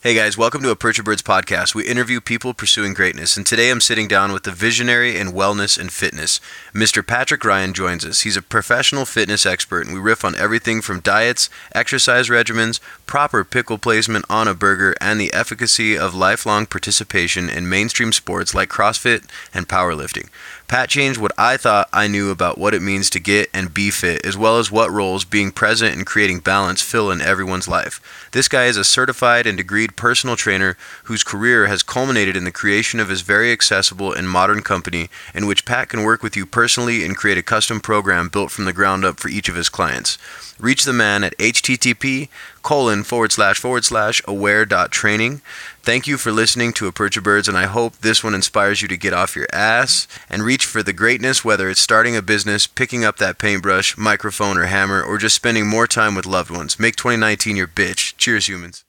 Hey guys, welcome to Aperture Birds podcast. We interview people pursuing greatness, and today I'm sitting down with the visionary in wellness and fitness. Mr. Patrick Ryan joins us. He's a professional fitness expert, and we riff on everything from diets, exercise regimens, proper pickle placement on a burger, and the efficacy of lifelong participation in mainstream sports like CrossFit and powerlifting. Pat changed what I thought I knew about what it means to get and be fit, as well as what roles being present and creating balance fill in everyone's life. This guy is a certified and degreed personal trainer whose career has culminated in the creation of his very accessible and modern company in which Pat can work with you personally and create a custom program built from the ground up for each of his clients. Reach the man at http://aware.training. Thank you for listening to Aperture Birds, and I hope this one inspires you to get off your ass and reach for the greatness, whether it's starting a business, picking up that paintbrush, microphone, or hammer, or just spending more time with loved ones. Make 2019 your bitch. Cheers, humans.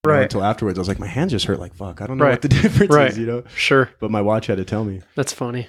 Until afterwards, I was like, my hands just hurt like fuck. I don't know what the difference is, you know? Sure. But my watch had to tell me. That's funny.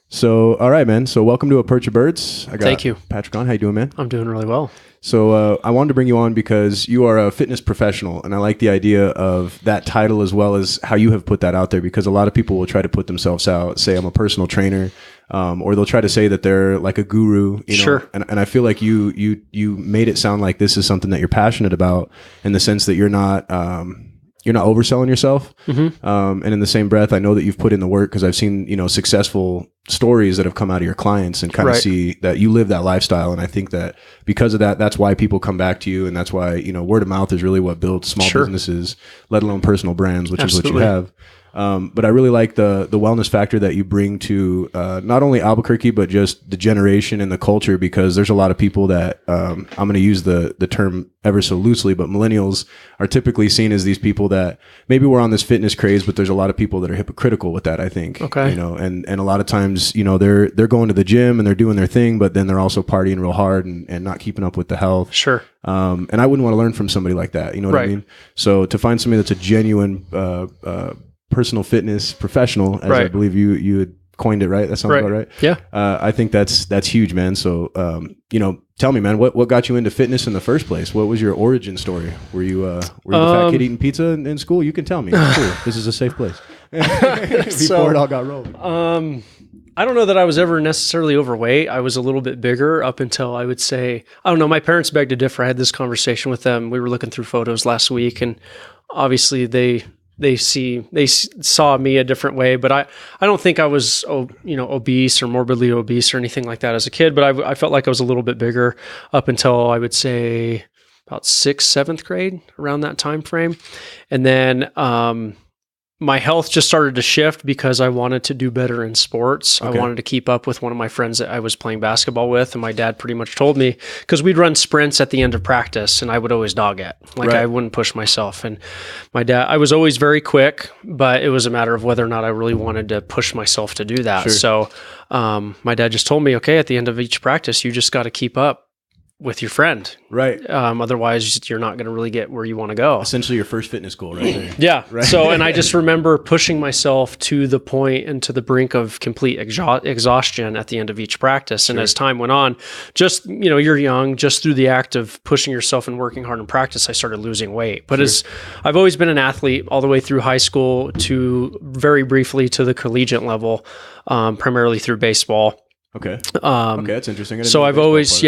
So, all right, man. So welcome to Aperture Birds. Thank you. Patrick on. How you doing, man? I'm doing really well. So I wanted to bring you on because you are a fitness professional, and I like the idea of that title as well as how you have put that out there, because a lot of people will try to put themselves out, say I'm a personal trainer, or they'll try to say that they're like a guru, you know? Sure. And I feel like you made it sound like this is something that you're passionate about, in the sense that you're not overselling yourself. Mm-hmm. And in the same breath, I know that you've put in the work, because I've seen, successful stories that have come out of your clients, and kind of see that you live that lifestyle. And I think that because of that, that's why people come back to you. And that's why, word of mouth is really what builds small businesses, let alone personal brands, which is what you have. But I really like the wellness factor that you bring to not only Albuquerque, but just the generation and the culture, because there's a lot of people that I'm going to use the term ever so loosely, but millennials are typically seen as these people that maybe we're on this fitness craze, but there's a lot of people that are hypocritical with that, I think. Okay. And a lot of times, they're going to the gym and they're doing their thing, but then they're also partying real hard and not keeping up with the health. Sure. And I wouldn't want to learn from somebody like that. You know what I mean? So to find somebody that's a genuine personal fitness professional, as I believe you had coined it, right? That sounds about right. Yeah. I think that's huge, man. So, tell me, man, what got you into fitness in the first place? What was your origin story? Were you the fat kid eating pizza in school? You can tell me. Cool. This is a safe place. Before it all got rolling. I don't know that I was ever necessarily overweight. I was a little bit bigger up until, I would say, I don't know. My parents beg to differ. I had this conversation with them. We were looking through photos last week, and obviously they saw me a different way, but I don't think I was, obese or morbidly obese or anything like that as a kid, but I felt like I was a little bit bigger up until, I would say, about 6th, 7th grade, around that time frame. And then, my health just started to shift because I wanted to do better in sports. Okay. I wanted to keep up with one of my friends that I was playing basketball with. And my dad pretty much told me, because we'd run sprints at the end of practice and I would always dog it. I wouldn't push myself. And my dad, I was always very quick, but it was a matter of whether or not I really wanted to push myself to do that. Sure. So my dad just told me, okay, at the end of each practice, you just got to keep up with your friend. Right. Otherwise you're not going to really get where you want to go. Essentially your first fitness goal right there. Yeah. Right. So, and I just remember pushing myself to the point and to the brink of complete exhaustion at the end of each practice. And as time went on, just, you're young, just through the act of pushing yourself and working hard in practice, I started losing weight. But as I've always been an athlete all the way through high school to very briefly to the collegiate level, primarily through baseball. Okay. That's interesting. So I've always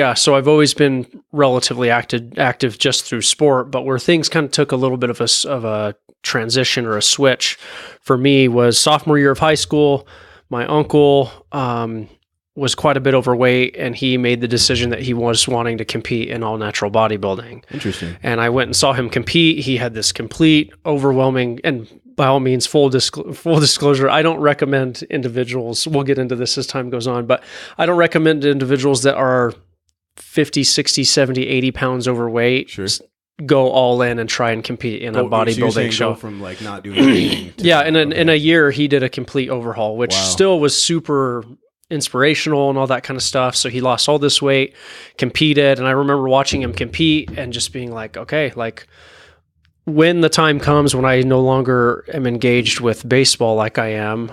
been relatively active just through sport, but where things kind of took a little bit of a transition or a switch for me was sophomore year of high school. My uncle was quite a bit overweight, and he made the decision that he was wanting to compete in all natural bodybuilding. Interesting. And I went and saw him compete. He had this complete, overwhelming, and by all means, full disclosure, I don't recommend individuals, we'll get into this as time goes on, but I don't recommend individuals that are 50, 60, 70, 80 pounds overweight go all in and try and compete in a bodybuilding show. Go from like not doing anything to yeah, in a year he did a complete overhaul, which still was super inspirational and all that kind of stuff. So he lost all this weight, competed, and I remember watching him compete and just being like, okay, like when the time comes when I no longer am engaged with baseball like I am,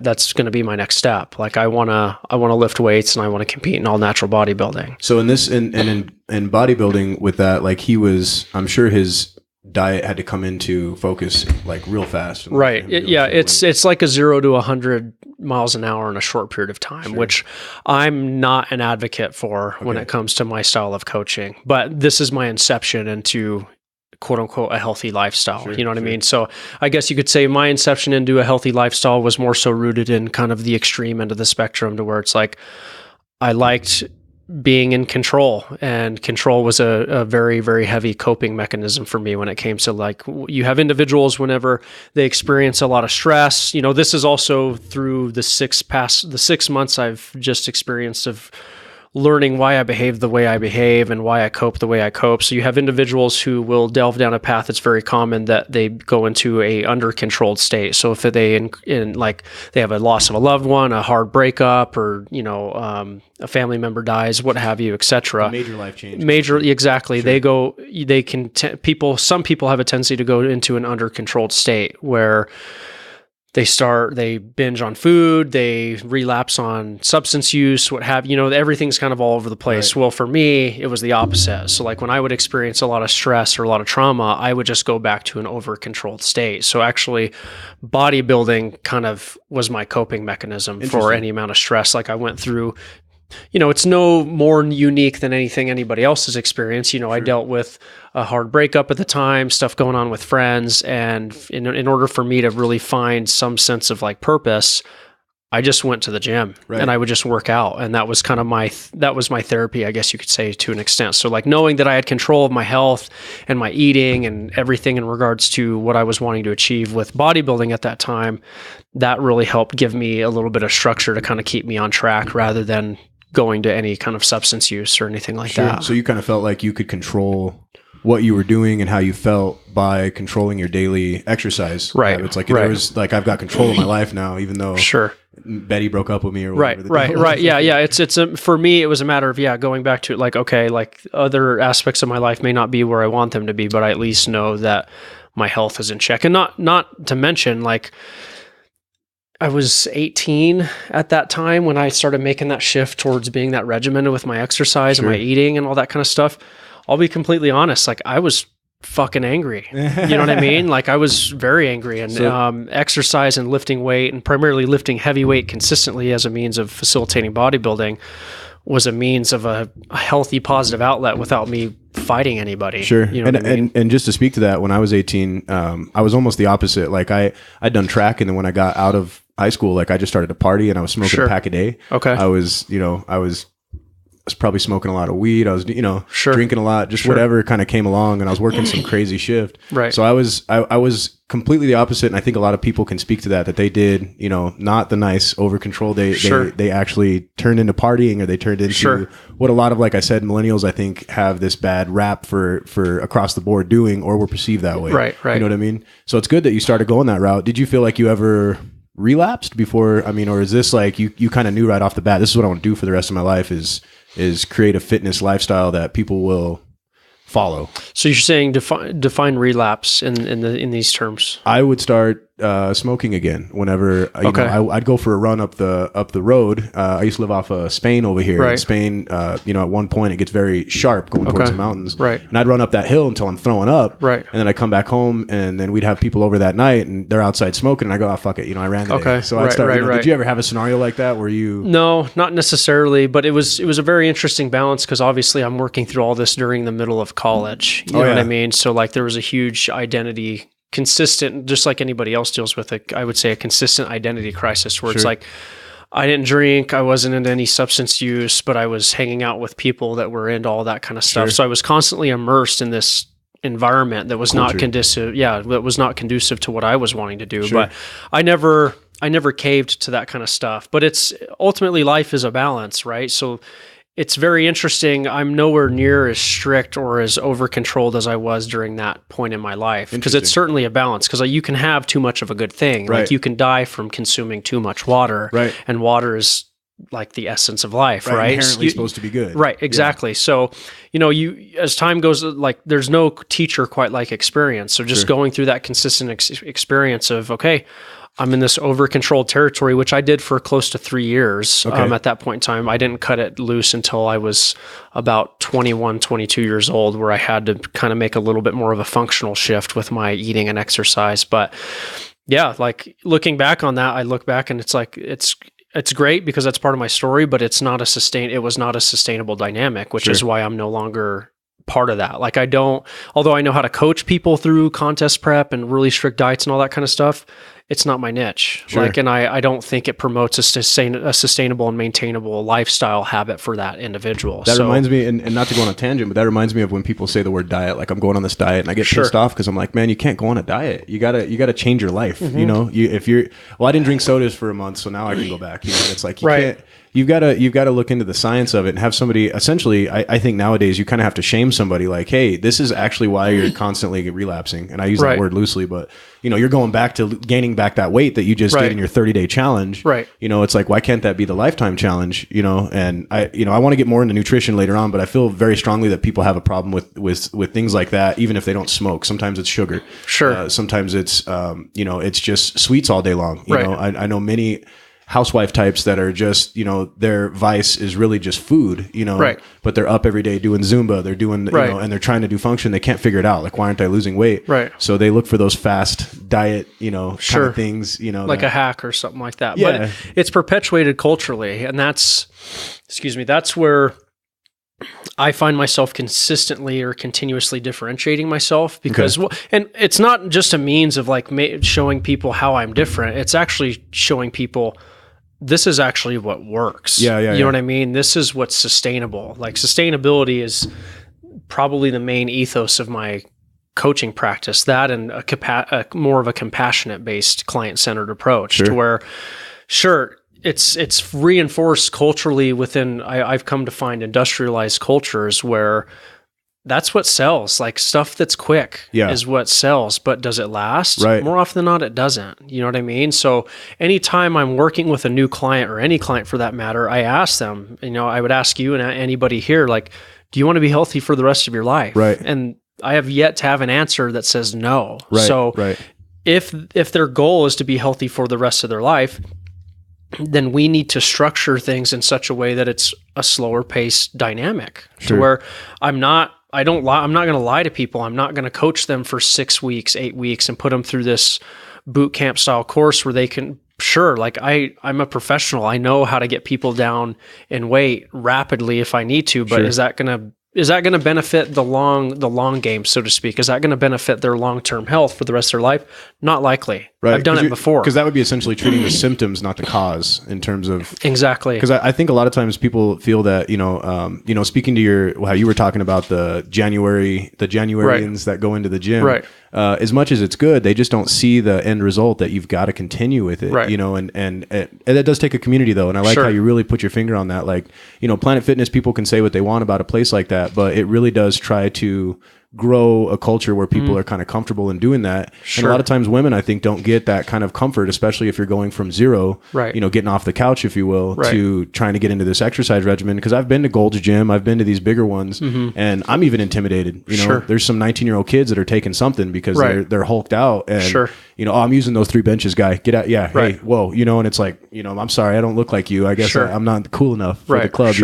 that's going to be my next step. Like I want to lift weights and I want to compete in all natural bodybuilding. So in bodybuilding with that, like I'm sure his diet had to come into focus like real fast. Right. It's like a 0 to 100 miles an hour in a short period of time, which I'm not an advocate for when it comes to my style of coaching. But this is my inception into quote unquote a healthy lifestyle. You know what I mean? So I guess you could say my inception into a healthy lifestyle was more so rooted in kind of the extreme end of the spectrum, to where it's like I liked being in control, and control was a very, very heavy coping mechanism for me when it came to, like, you have individuals whenever they experience a lot of stress. You know, this is also through the 6 months I've just experienced of learning why I behave the way I behave and why I cope the way I cope. So you have individuals who will delve down a path that's very common, that they go into a under controlled state. So if they they have a loss of a loved one, a hard breakup, or a family member dies, what have you, etc. Major life change. Exactly. Sure. Some people have a tendency to go into an under controlled state where they binge on food, they relapse on substance use, what have you. Everything's kind of all over the place. Right. Well, for me, it was the opposite. So like when I would experience a lot of stress or a lot of trauma, I would just go back to an over-controlled state. So actually, bodybuilding kind of was my coping mechanism for any amount of stress. Like I went through, it's no more unique than anything anybody else has experienced. Sure. I dealt with a hard breakup at the time, stuff going on with friends. And in order for me to really find some sense of like purpose, I just went to the gym and I would just work out. And that was kind of my therapy, I guess you could say, to an extent. So like knowing that I had control of my health and my eating and everything in regards to what I was wanting to achieve with bodybuilding at that time, that really helped give me a little bit of structure to kind of keep me on track rather than going to any kind of substance use or anything like that. So you kind of felt like you could control what you were doing and how you felt by controlling your daily exercise. Right. It's like there was like, I've got control of my life now, even though Betty broke up with me or whatever. Right. Yeah. It's for me, it was a matter of, going back to like, okay, like other aspects of my life may not be where I want them to be, but I at least know that my health is in check. And not to mention, like, I was 18 at that time when I started making that shift towards being that regimented with my exercise and my eating and all that kind of stuff. I'll be completely honest. Like I was fucking angry. You know what I mean? Like I was very angry, and exercise and lifting weight, and primarily lifting heavy weight consistently as a means of facilitating bodybuilding was a means of a healthy, positive outlet without me fighting anybody. Sure. And just to speak to that, when I was 18, I was almost the opposite. Like I'd done track, and then when I got out of high school, like I just started to party, and I was smoking a pack a day. Okay. I was probably smoking a lot of weed. I was, drinking a lot, just whatever kind of came along, and I was working some crazy shift. Right. So I was completely the opposite. And I think a lot of people can speak to that they did, not the nice over control. They actually turned into partying, or they turned into what a lot of, like I said, millennials, I think, have this bad rap for across the board doing, or were perceived that way. Right. You know what I mean? So it's good that you started going that route. Did you feel like you ever relapsed before? I mean, or is this like you kind of knew right off the bat, this is what I want to do for the rest of my life, is create a fitness lifestyle that people will follow? So you're saying define relapse in these terms. I would start smoking again whenever I'd go for a run up the road. I used to live off of Spain over here. In Spain, at one point it gets very sharp going towards the mountains. Right. And I'd run up that hill until I'm throwing up. Right. And then I come back home, and then we'd have people over that night, and they're outside smoking, and I go, oh, fuck it, I ran today. Okay. So I'd start. Did you ever have a scenario like that where you? No, not necessarily, but it was a very interesting balance, because obviously I'm working through all this during the middle of college. You know what I mean? So like there was a huge identity consistent, just like anybody else deals with it, I would say a consistent identity crisis where it's like, I didn't drink, I wasn't into any substance use, but I was hanging out with people that were into all that kind of stuff. So I was constantly immersed in this environment that was not conducive. Yeah. That was not conducive to what I was wanting to do. But I never caved to that kind of stuff, but it's ultimately life is a balance, right? So it's very interesting. I'm nowhere near as strict or as over controlled as I was during that point in my life, because it's certainly a balance, because you can have too much of a good thing. Right. Like you can die from consuming too much water, right. and water is like the essence of life, right? Inherently supposed to be good. Right, exactly. Yeah. So, you as time goes, like there's no teacher quite like experience. So just going through that consistent experience of, okay, I'm in this over-controlled territory, which I did for close to 3 years. At that point in time, I didn't cut it loose until I was about 21, 22 years old, where I had to kind of make a little bit more of a functional shift with my eating and exercise. But yeah, like looking back on that, I look back and it's like, it's great because that's part of my story, but it was not a sustainable dynamic, which is why I'm no longer part of that. Like although I know how to coach people through contest prep and really strict diets and all that kind of stuff, it's not my niche. Like, and I don't think it promotes a sustainable and maintainable lifestyle habit for that individual. That reminds me, and not to go on a tangent, but that reminds me of when people say the word diet, like I'm going on this diet, and I get pissed off because I'm like, man, you can't go on a diet. You gotta change your life. I didn't drink sodas for a month, so now I can go back. It's like you can't. You've got to look into the science of it and have somebody, essentially, I think nowadays you kind of have to shame somebody like, hey, this is actually why you're constantly relapsing. And I use that word loosely, but you're going back to gaining back that weight that you just did in your 30-day challenge. Right. It's like, why can't that be the lifetime challenge? And I want to get more into nutrition later on, but I feel very strongly that people have a problem with things like that, even if they don't smoke. Sometimes it's sugar. Sure. Sometimes it's, it's just sweets all day long. I know many housewife types that are just, their vice is really just food, but they're up every day doing Zumba, they're doing, and they're trying to do function. They can't figure it out. Like, why aren't I losing weight? Right. So they look for those fast diet, kind of things, like a hack or something like that. Yeah. But it's perpetuated culturally. And that's where I find myself consistently or continuously differentiating myself, because, and it's not just a means of like showing people how I'm different. It's actually showing people this is actually what works. You know what I mean? This is what's sustainable. Like, sustainability is probably the main ethos of my coaching practice, that and a more of a compassionate based client-centered approach to where, it's reinforced culturally within, I've come to find industrialized cultures where that's what sells. Like, stuff that's quick is what sells, but does it last? Right. More often than not, it doesn't. You know what I mean? So anytime I'm working with a new client, or any client for that matter, I ask them, I would ask you and anybody here, like, do you want to be healthy for the rest of your life? Right. And I have yet to have an answer that says no. Right. So if their goal is to be healthy for the rest of their life, then we need to structure things in such a way that it's a slower paced dynamic to where I'm not going to lie to people. I'm not going to coach them for 6 weeks, 8 weeks and put them through this boot camp style course where they can, I'm a professional. I know how to get people down in weight rapidly if I need to, but is that going to benefit the long game, so to speak? Is that going to benefit their long-term health for the rest of their life? Not likely. Right. I've done it before. Because that would be essentially treating the symptoms, not the cause, in terms of... Exactly. Because I think a lot of times people feel that, speaking to how you were talking about the Januarians that go into the gym, as much as it's good, they just don't see the end result that you've got to continue with it, and that does take a community though. And I like how you really put your finger on that. Like, Planet Fitness, people can say what they want about a place like that, but it really does try to grow a culture where people are kind of comfortable in doing that. And a lot of times women, I think, don't get that kind of comfort, especially if you're going from zero, getting off the couch, if you will, to trying to get into this exercise regimen. Because I've been to Gold's Gym, I've been to these bigger ones, and I'm even intimidated. There's some 19-year-old kids that are taking something because they're hulked out, and I'm using those 3 benches, guy. Get out, hey, whoa, and it's like, I'm sorry, I don't look like you. I guess I'm not cool enough for the club.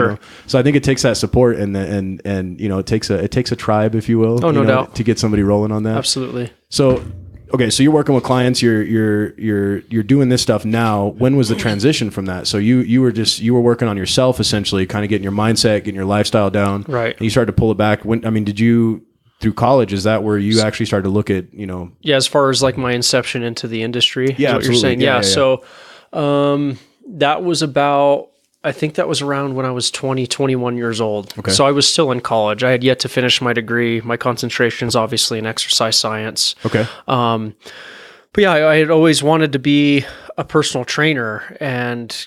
So I think it takes that support, and it takes a tribe, if you will. Oh, no doubt. To get somebody rolling on that. Absolutely. So, okay, so you're working with clients, you're doing this stuff now. When was the transition from that? So you were working on yourself, essentially, kind of getting your mindset, getting your lifestyle down. Right. And you started to pull it back. Did you, through college, is that where you actually started to look at, Yeah, as far as like my inception into the industry, yeah, is what you're saying. Yeah. So, that was I think that was around when I was 20, 21 years old. Okay. So I was still in college. I had yet to finish my degree. My concentration is obviously in exercise science. Okay. But yeah, I had always wanted to be a personal trainer, and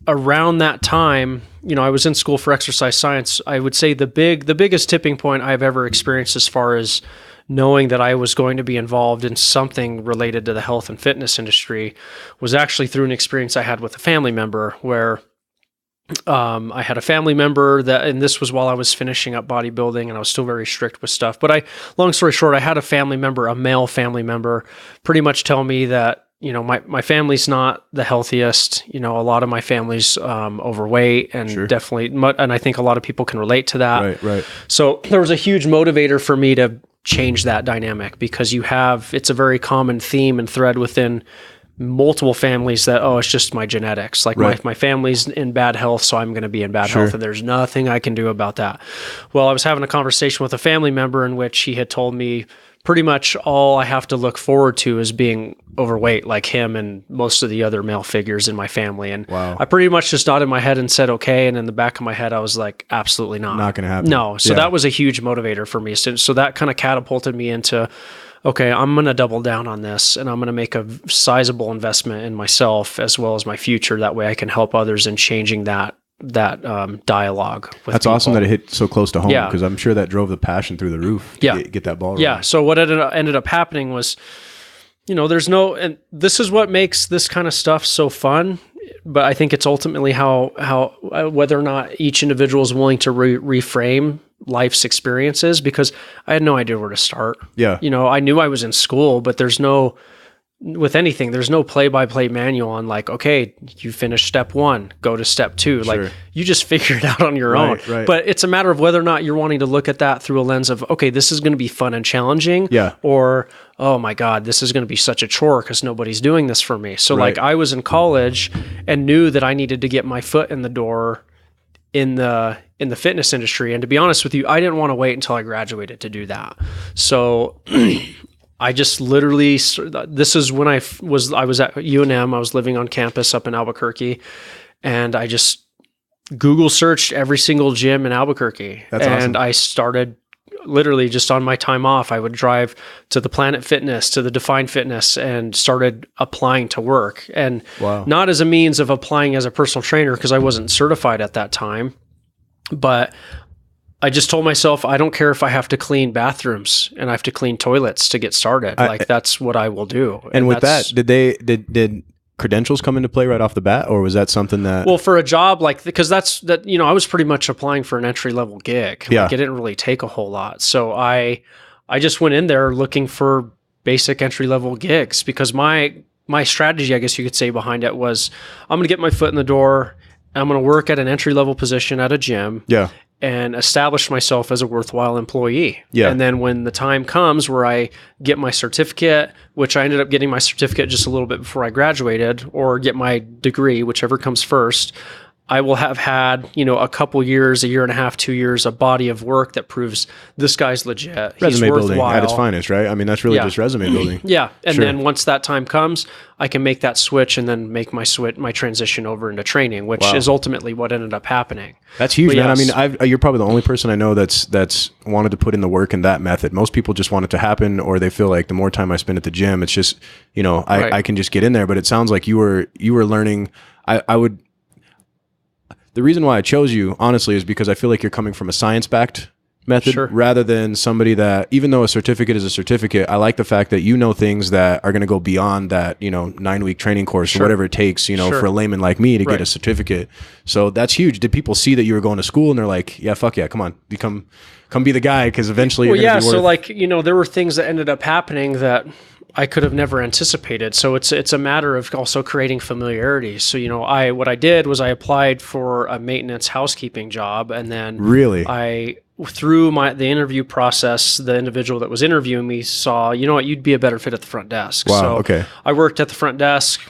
around that time, I was in school for exercise science. I would say the biggest tipping point I've ever experienced as far as knowing that I was going to be involved in something related to the health and fitness industry was actually through an experience I had with a family member where I had a family member and this was while I was finishing up bodybuilding and I was still very strict with stuff. But long story short, I had a male family member, pretty much tell me that, my family's not the healthiest. A lot of my family's overweight and definitely, and I think a lot of people can relate to that. Right. So there was a huge motivator for me to change that dynamic because it's a very common theme and thread within multiple families that, it's just my genetics. Like my family's in bad health, so I'm going to be in bad health, and there's nothing I can do about that. Well, I was having a conversation with a family member in which he had told me pretty much all I have to look forward to is being overweight like him and most of the other male figures in my family. And I pretty much just nodded my head and said, okay. And in the back of my head, I was like, absolutely not. Not going to happen. No. So that was a huge motivator for me. So that kind of catapulted me into, okay, I'm going to double down on this and I'm going to make a sizable investment in myself as well as my future. That way I can help others in changing that dialogue with That's people. Awesome that it hit so close to home because I'm sure that drove the passion through the roof to get that ball rolling. Yeah. So what ended up happening was, and this is what makes this kind of stuff so fun, but I think it's ultimately how whether or not each individual is willing to reframe life's experiences, because I had no idea where to start. Yeah. I knew I was in school, but there's no play-by-play manual on like, okay, you finished step 1, go to step 2. Like you just figure it out on your own. Right. But it's a matter of whether or not you're wanting to look at that through a lens of, okay, this is going to be fun and challenging. Yeah. Or, oh my God, this is going to be such a chore because nobody's doing this for me. So like I was in college and knew that I needed to get my foot in the door in the fitness industry. And to be honest with you, I didn't want to wait until I graduated to do that. So I just literally, this is when I was at UNM, I was living on campus up in Albuquerque, and I just Google searched every single gym in Albuquerque. That's awesome. I started literally just on my time off. I would drive to the Planet Fitness, to the Define Fitness, and started applying to work. And not as a means of applying as a personal trainer because I wasn't certified at that time, but I just told myself, I don't care if I have to clean bathrooms and I have to clean toilets to get started. That's what I will do. And with that, did credentials come into play right off the bat, or was that something that? Well, for a job because I was pretty much applying for an entry level gig. Yeah. Like it didn't really take a whole lot. So I just went in there looking for basic entry level gigs because my strategy, I guess you could say, behind it was I'm going to get my foot in the door. I'm going to work at an entry level position at a gym. Yeah. And establish myself as a worthwhile employee. Yeah. And then when the time comes where I get my certificate, which I ended up getting my certificate just a little bit before I graduated, or get my degree, whichever comes first, I will have had, a couple years, a year and a half, 2 years, a body of work that proves this guy's legit. Resume He's building worthwhile. at its finest, right? I mean, that's really just resume building. Yeah. And then once that time comes, I can make that switch and then make my transition over into training, which is ultimately what ended up happening. That's huge, man. Yes. I mean, you're probably the only person I know that's wanted to put in the work in that method. Most people just want it to happen, or they feel like the more time I spend at the gym, it's just, I can just get in there. But it sounds like you were learning. The reason why I chose you, honestly, is because I feel like you're coming from a science-backed method rather than somebody that, even though a certificate is a certificate, I like the fact that you know things that are going to go beyond that, 9-week training course or whatever it takes, for a layman like me to get a certificate. So that's huge. Did people see that you were going to school and they're like, yeah, fuck yeah, come on, come be the guy, because eventually you're going to be worth. There were things that ended up happening that I could have never anticipated. So it's a matter of also creating familiarity. So, what I did was I applied for a maintenance housekeeping job, and then through the interview process, the individual that was interviewing me saw, you'd be a better fit at the front desk. Wow, so okay. I worked at the front desk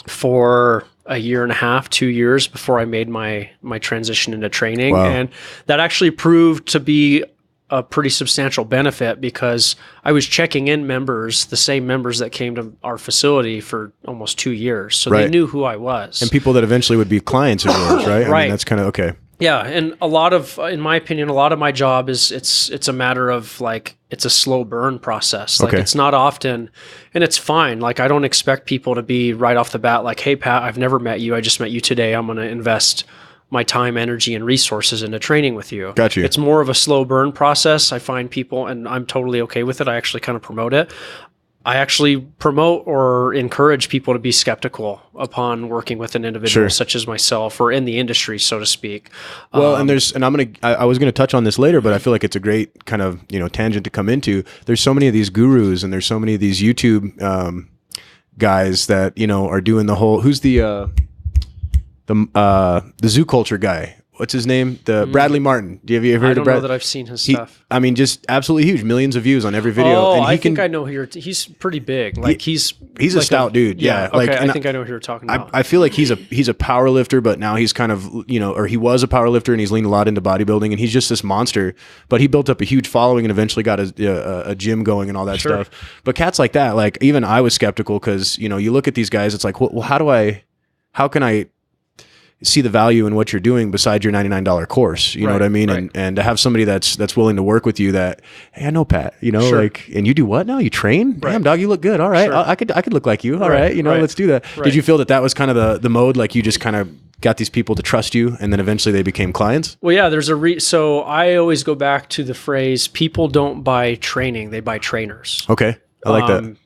for a year and a half, 2 years before I made my transition into training. Wow. And that actually proved to be a pretty substantial benefit because I was checking in members, the same members that came to our facility for almost 2 years. So they knew who I was. And people that eventually would be clients of yours, right? I mean, that's kind of okay. Yeah, and in my opinion, a lot of my job is it's a matter of like it's a slow burn process. Like it's not often, and it's fine. Like I don't expect people to be right off the bat like, "Hey Pat, I've never met you. I just met you today. I'm going to invest my time, energy, and resources into training with you." Got you. It's more of a slow burn process. I find people, and I'm totally okay with it. I actually kind of promote it. I actually promote or encourage people to be skeptical upon working with an individual such as myself or in the industry, so to speak. Well, and I was going to touch on this later, but I feel like it's a great kind of, tangent to come into. There's so many of these gurus and there's so many of these YouTube guys that, are doing the whole, who's the zoo culture guy? What's his name? The Bradley Martin. Have you ever heard of Brad? I don't know that I've seen his stuff. I mean, just absolutely huge, millions of views on every video. Oh, and I think I know who he's pretty big. Like he's like a stout dude. Yeah. Okay, I think I know who you're talking about. I feel like he's a power lifter, but now he's kind of, or he was a power lifter and he's leaned a lot into bodybuilding and he's just this monster, but he built up a huge following and eventually got a gym going and all that stuff. But cats like that, like even I was skeptical because, you look at these guys, it's like, well, how can I see the value in what you're doing besides your $99 course, you know what I mean? Right. And to have somebody that's willing to work with you that, hey, I know Pat, like, and you do what now? You train? Damn dog, you look good. All right. I could look like you. All right. Let's do that. Did you feel that was kind of the mode? Like you just kind of got these people to trust you and then eventually they became clients? Well, yeah, there's so I always go back to the phrase, people don't buy training, they buy trainers. Okay. I like that.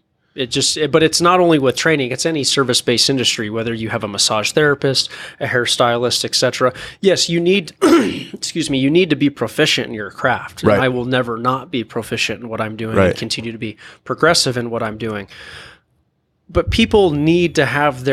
But it's not only with training, it's any service-based industry, whether you have a massage therapist, a hairstylist, etc. Yes, you need, you need to be proficient in your craft. And I will never not be proficient in what I'm doing and continue to be progressive in what I'm doing. But people need to have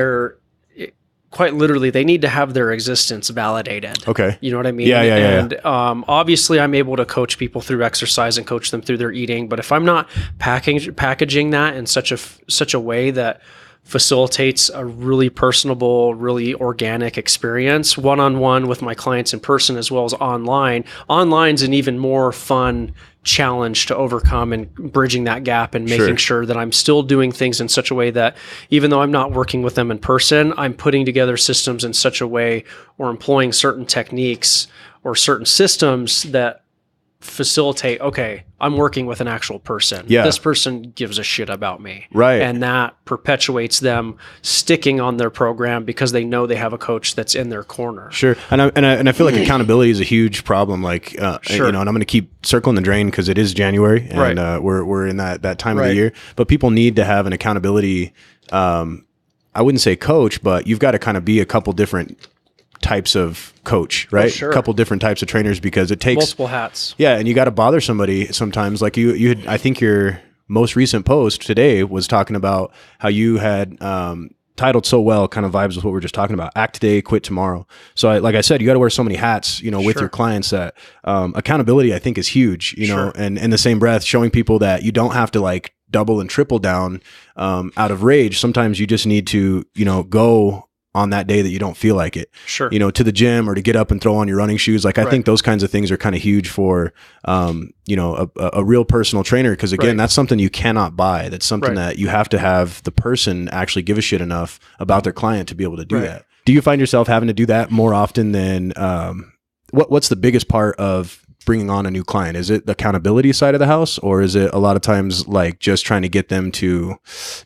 quite literally, they need to have their existence validated. Okay. You know what I mean? Yeah. And obviously I'm able to coach people through exercise and coach them through their eating. But if I'm not packaging that in such a way that facilitates a really personable, really organic experience, one-on-one with my clients in person as well as online. Online's an even more fun challenge to overcome and bridging that gap and making sure that I'm still doing things in such a way that even though I'm not working with them in person, I'm putting together systems in such a way or employing certain techniques or certain systems that facilitate, okay, I'm working with an actual person. Yeah. This person gives a shit about me. Right. And that perpetuates them sticking on their program because they know they have a coach that's in their corner. Sure. And I feel like accountability is a huge problem. Like, and I'm going to keep circling the drain because it is January and we're in that time of the year, but people need to have an accountability. I wouldn't say coach, but you've got to kind of be a couple different types of coach, right? A couple different types of trainers because it takes multiple hats. Yeah. And you got to bother somebody sometimes. Like you had, I think your most recent post today was talking about how you had, titled so well, kind of vibes with what we were just talking about. Act today, quit tomorrow. So like I said, you got to wear so many hats, with your clients that, accountability I think is huge, know, and in the same breath, showing people that you don't have to like double and triple down, out of rage. Sometimes you just need to, go on that day that you don't feel like it, to the gym or to get up and throw on your running shoes. Like I think those kinds of things are kind of huge for, a real personal trainer. Cause again, that's something you cannot buy. That's something that you have to have the person actually give a shit enough about their client to be able to do that. Do you find yourself having to do that more often than, what's the biggest part of bringing on a new client? Is it the accountability side of the house, or is it a lot of times like just trying to get them to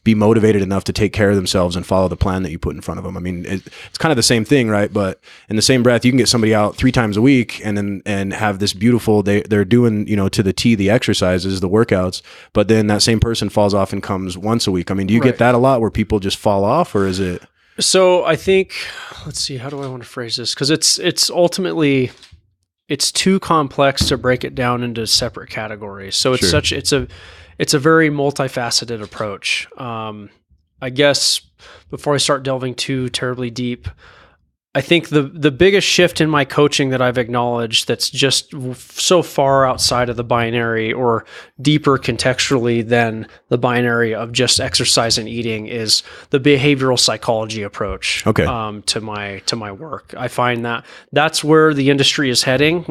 be motivated enough to take care of themselves and follow the plan that you put in front of them? I mean, it's kind of the same thing, right? But in the same breath, you can get somebody out 3 times a week and have this beautiful, they're doing, to the T, the exercises, the workouts, but then that same person falls off and comes once a week. I mean, do you get that a lot where people just fall off, or is it? So I think, let's see, how do I want to phrase this? Because it's ultimately, it's too complex to break it down into separate categories. So it's it's a very multifaceted approach. I guess before I start delving too terribly deep, I think the biggest shift in my coaching that I've acknowledged that's just so far outside of the binary or deeper contextually than the binary of just exercise and eating is the behavioral psychology approach to my work. I find that that's where the industry is heading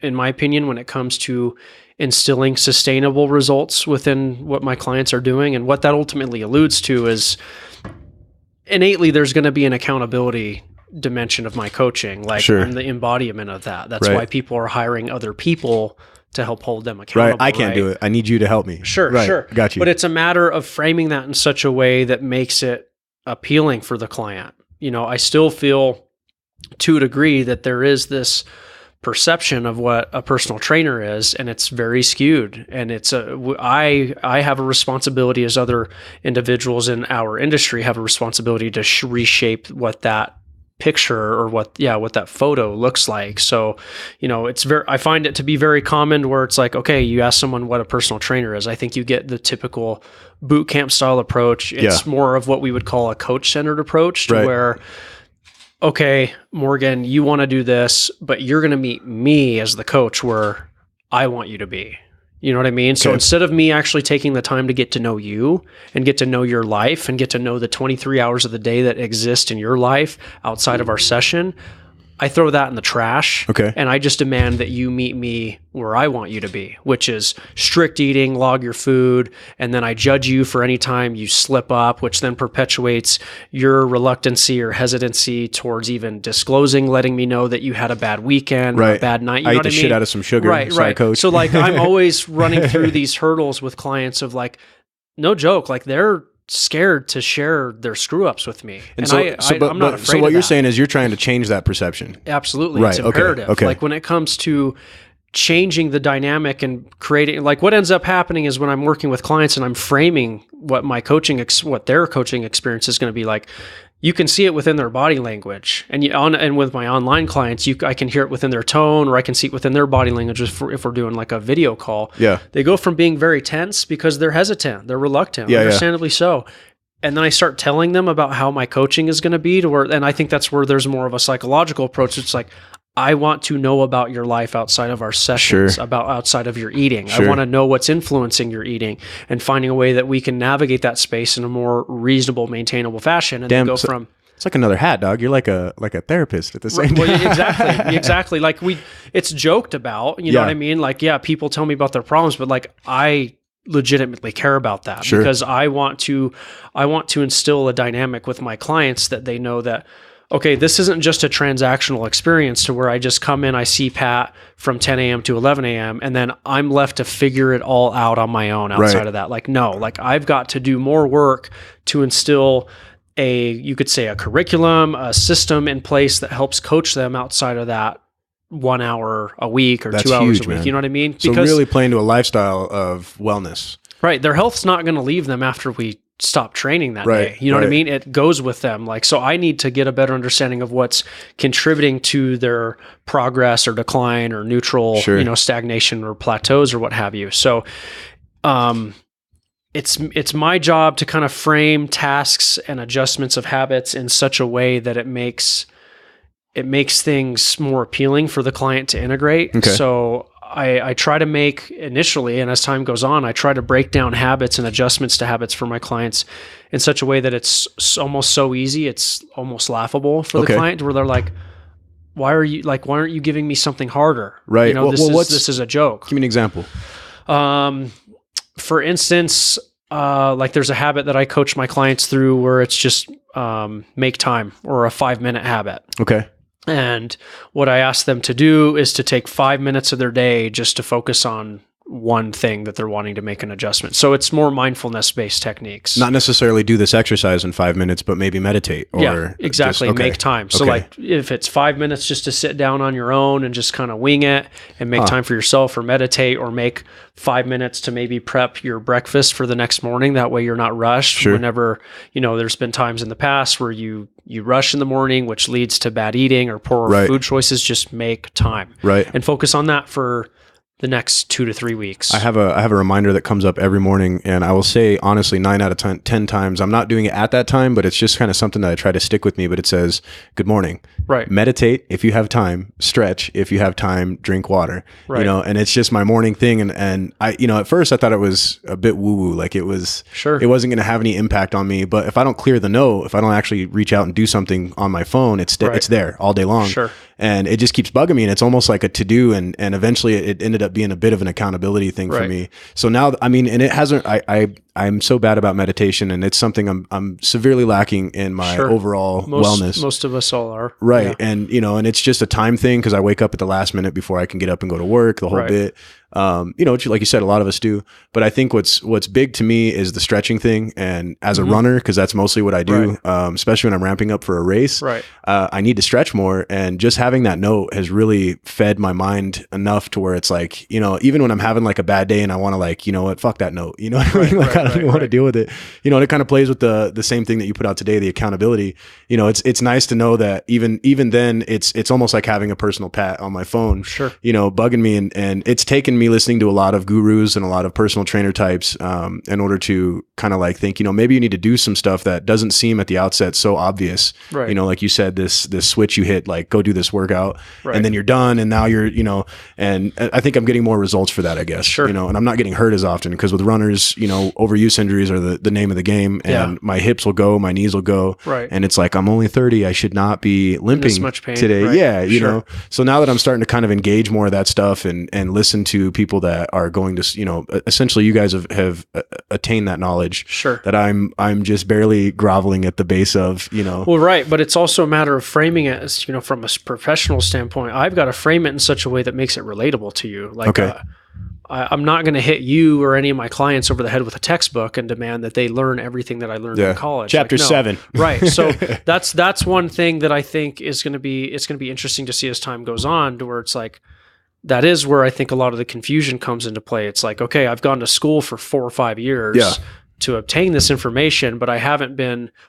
in my opinion, when it comes to instilling sustainable results within what my clients are doing. And what that ultimately alludes to is innately there's going to be an accountability dimension of my coaching. Like Sure. I'm the embodiment of that. That's Right. why people are hiring other people to help hold them accountable. Right. I can't do it. I need you to help me. Sure, right. sure. Got you. But it's a matter of framing that in such a way that makes it appealing for the client. You know, I still feel to a degree that there is this perception of what a personal trainer is, and it's very skewed. And I have a responsibility, as other individuals in our industry have a responsibility to reshape what that picture or what that photo looks like. So, you know, I find it to be very common where it's like, okay, you ask someone what a personal trainer is. I think you get the typical boot camp style approach. It's more of what we would call a coach centered approach to where, okay, Morgan, you want to do this, but you're going to meet me as the coach where I want you to be. You know what I mean? So instead of me actually taking the time to get to know you and get to know your life and get to know the 23 hours of the day that exist in your life outside of our session, I throw that in the trash. Okay. And I just demand that you meet me where I want you to be, which is strict eating, log your food, and then I judge you for any time you slip up, which then perpetuates your reluctancy or hesitancy towards even disclosing, letting me know that you had a bad weekend or a bad night. You know ate what the shit out of some sugar. Right. Coach. So like I'm always running through these hurdles with clients of like, no joke, like they're scared to share their screw ups with me. And I'm not afraid So what of you're that. saying is you're trying to change that perception. Absolutely. Right. It's imperative. Okay. Like when it comes to changing the dynamic and creating, like what ends up happening is when I'm working with clients and I'm framing what my what their coaching experience is going to be like, you can see it within their body language. And with my online clients, I can hear it within their tone, or I can see it within their body language if we're doing like a video call. Yeah. They go from being very tense because they're hesitant, they're reluctant, understandably so. And then I start telling them about how my coaching is going to be and I think that's where there's more of a psychological approach. It's like, I want to know about your life outside of our sessions, about outside of your eating. I want to know what's influencing your eating and finding a way that we can navigate that space in a more reasonable, maintainable fashion. And then go from... It's like another hat, dog. You're like a therapist at the same time. Well, exactly. Like it's joked about, you know what I mean? Like, people tell me about their problems, but like I legitimately care about that because I want to instill a dynamic with my clients that they know that, okay, this isn't just a transactional experience to where I just come in, I see Pat from 10 a.m. to 11 a.m. and then I'm left to figure it all out on my own outside of that. Like, no, like I've got to do more work to instill you could say a curriculum, a system in place that helps coach them outside of that 1 hour a week or That's 2 hours huge, a week. man. You know what I mean? So really playing to a lifestyle of wellness. Right. Their health's not going to leave them after we stop training that day. You know what I mean? It goes with them. Like, so I need to get a better understanding of what's contributing to their progress or decline or neutral, stagnation or plateaus or what have you. So, it's my job to kind of frame tasks and adjustments of habits in such a way that it makes things more appealing for the client to integrate. Okay. So I try to make initially, and as time goes on, I try to break down habits and adjustments to habits for my clients in such a way that it's almost so easy, it's almost laughable for the client, where they're like, why aren't you giving me something harder? Right. You know, this is a joke. Give me an example. For instance, like there's a habit that I coach my clients through where it's just make time, or a 5-minute habit. Okay. And what I ask them to do is to take 5 minutes of their day just to focus on one thing that they're wanting to make an adjustment. So it's more mindfulness-based techniques. Not necessarily do this exercise in 5 minutes, but maybe meditate. Or exactly. Make time. So like if it's 5 minutes just to sit down on your own and just kind of wing it and make time for yourself, or meditate, or make 5 minutes to maybe prep your breakfast for the next morning. That way you're not rushed. Whenever, there's been times in the past where you rush in the morning, which leads to bad eating or poor food choices. Just make time. And focus on that for the next 2 to 3 weeks. I have a reminder that comes up every morning, and I will say honestly 9 out of 10 times I'm not doing it at that time, but it's just kind of something that I try to stick with me. But it says, good morning, meditate if you have time, stretch if you have time, drink water, and it's just my morning thing. And I, at first I thought it was a bit woo woo, like it was, it wasn't going to have any impact on me. But if I don't clear the note, if I don't actually reach out and do something on my phone, it's there all day long. and it just keeps bugging me, and it's almost like a to-do, and eventually it ended up being a bit of an accountability thing for me. So now, I mean, and it hasn't, I'm so bad about meditation, and it's something I'm severely lacking in my overall wellness. Most of us all are. Right. Yeah. And, you know, and it's just a time thing, because I wake up at the last minute before I can get up and go to work, the whole bit. You know, like you said, a lot of us do. But I think what's big to me is the stretching thing. And as a runner, because that's mostly what I do, especially when I'm ramping up for a race, I need to stretch more. And just having that note has really fed my mind enough to where it's like, you know, even when I'm having like a bad day and I want to, like, you know what, fuck that note. You know what I mean? Like, I don't even want to deal with it. You know, and it kind of plays with the same thing that you put out today, the accountability. You know, it's nice to know that even then it's almost like having a personal pat on my phone, you know, bugging me. And it's taken me listening to a lot of gurus and a lot of personal trainer types in order to kind of like think, you know, maybe you need to do some stuff that doesn't seem at the outset so obvious. You know, like you said, this switch you hit, like, go do this workout, and then you're done, and now you're, you know, and I think I'm getting more results for that, I guess. You know, and I'm not getting hurt as often, because with runners, you know, overuse injuries are the name of the game, and my hips will go, my knees will go, and it's like, I'm only 30, I should not be limping this much pain today. You know, so now that I'm starting to kind of engage more of that stuff and listen to people that are going to, you know, essentially you guys have attained that knowledge that I'm just barely groveling at the base of, you know. Well, but it's also a matter of framing it as, you know, from a professional standpoint. I've got to frame it in such a way that makes it relatable to you. Like, I'm not going to hit you or any of my clients over the head with a textbook and demand that they learn everything that I learned in college. Chapter 7. So that's one thing that I think is going to be, it's going to be interesting to see as time goes on, to where it's like, that is where I think a lot of the confusion comes into play. It's like, okay, I've gone to school for 4 or 5 years to obtain this information, but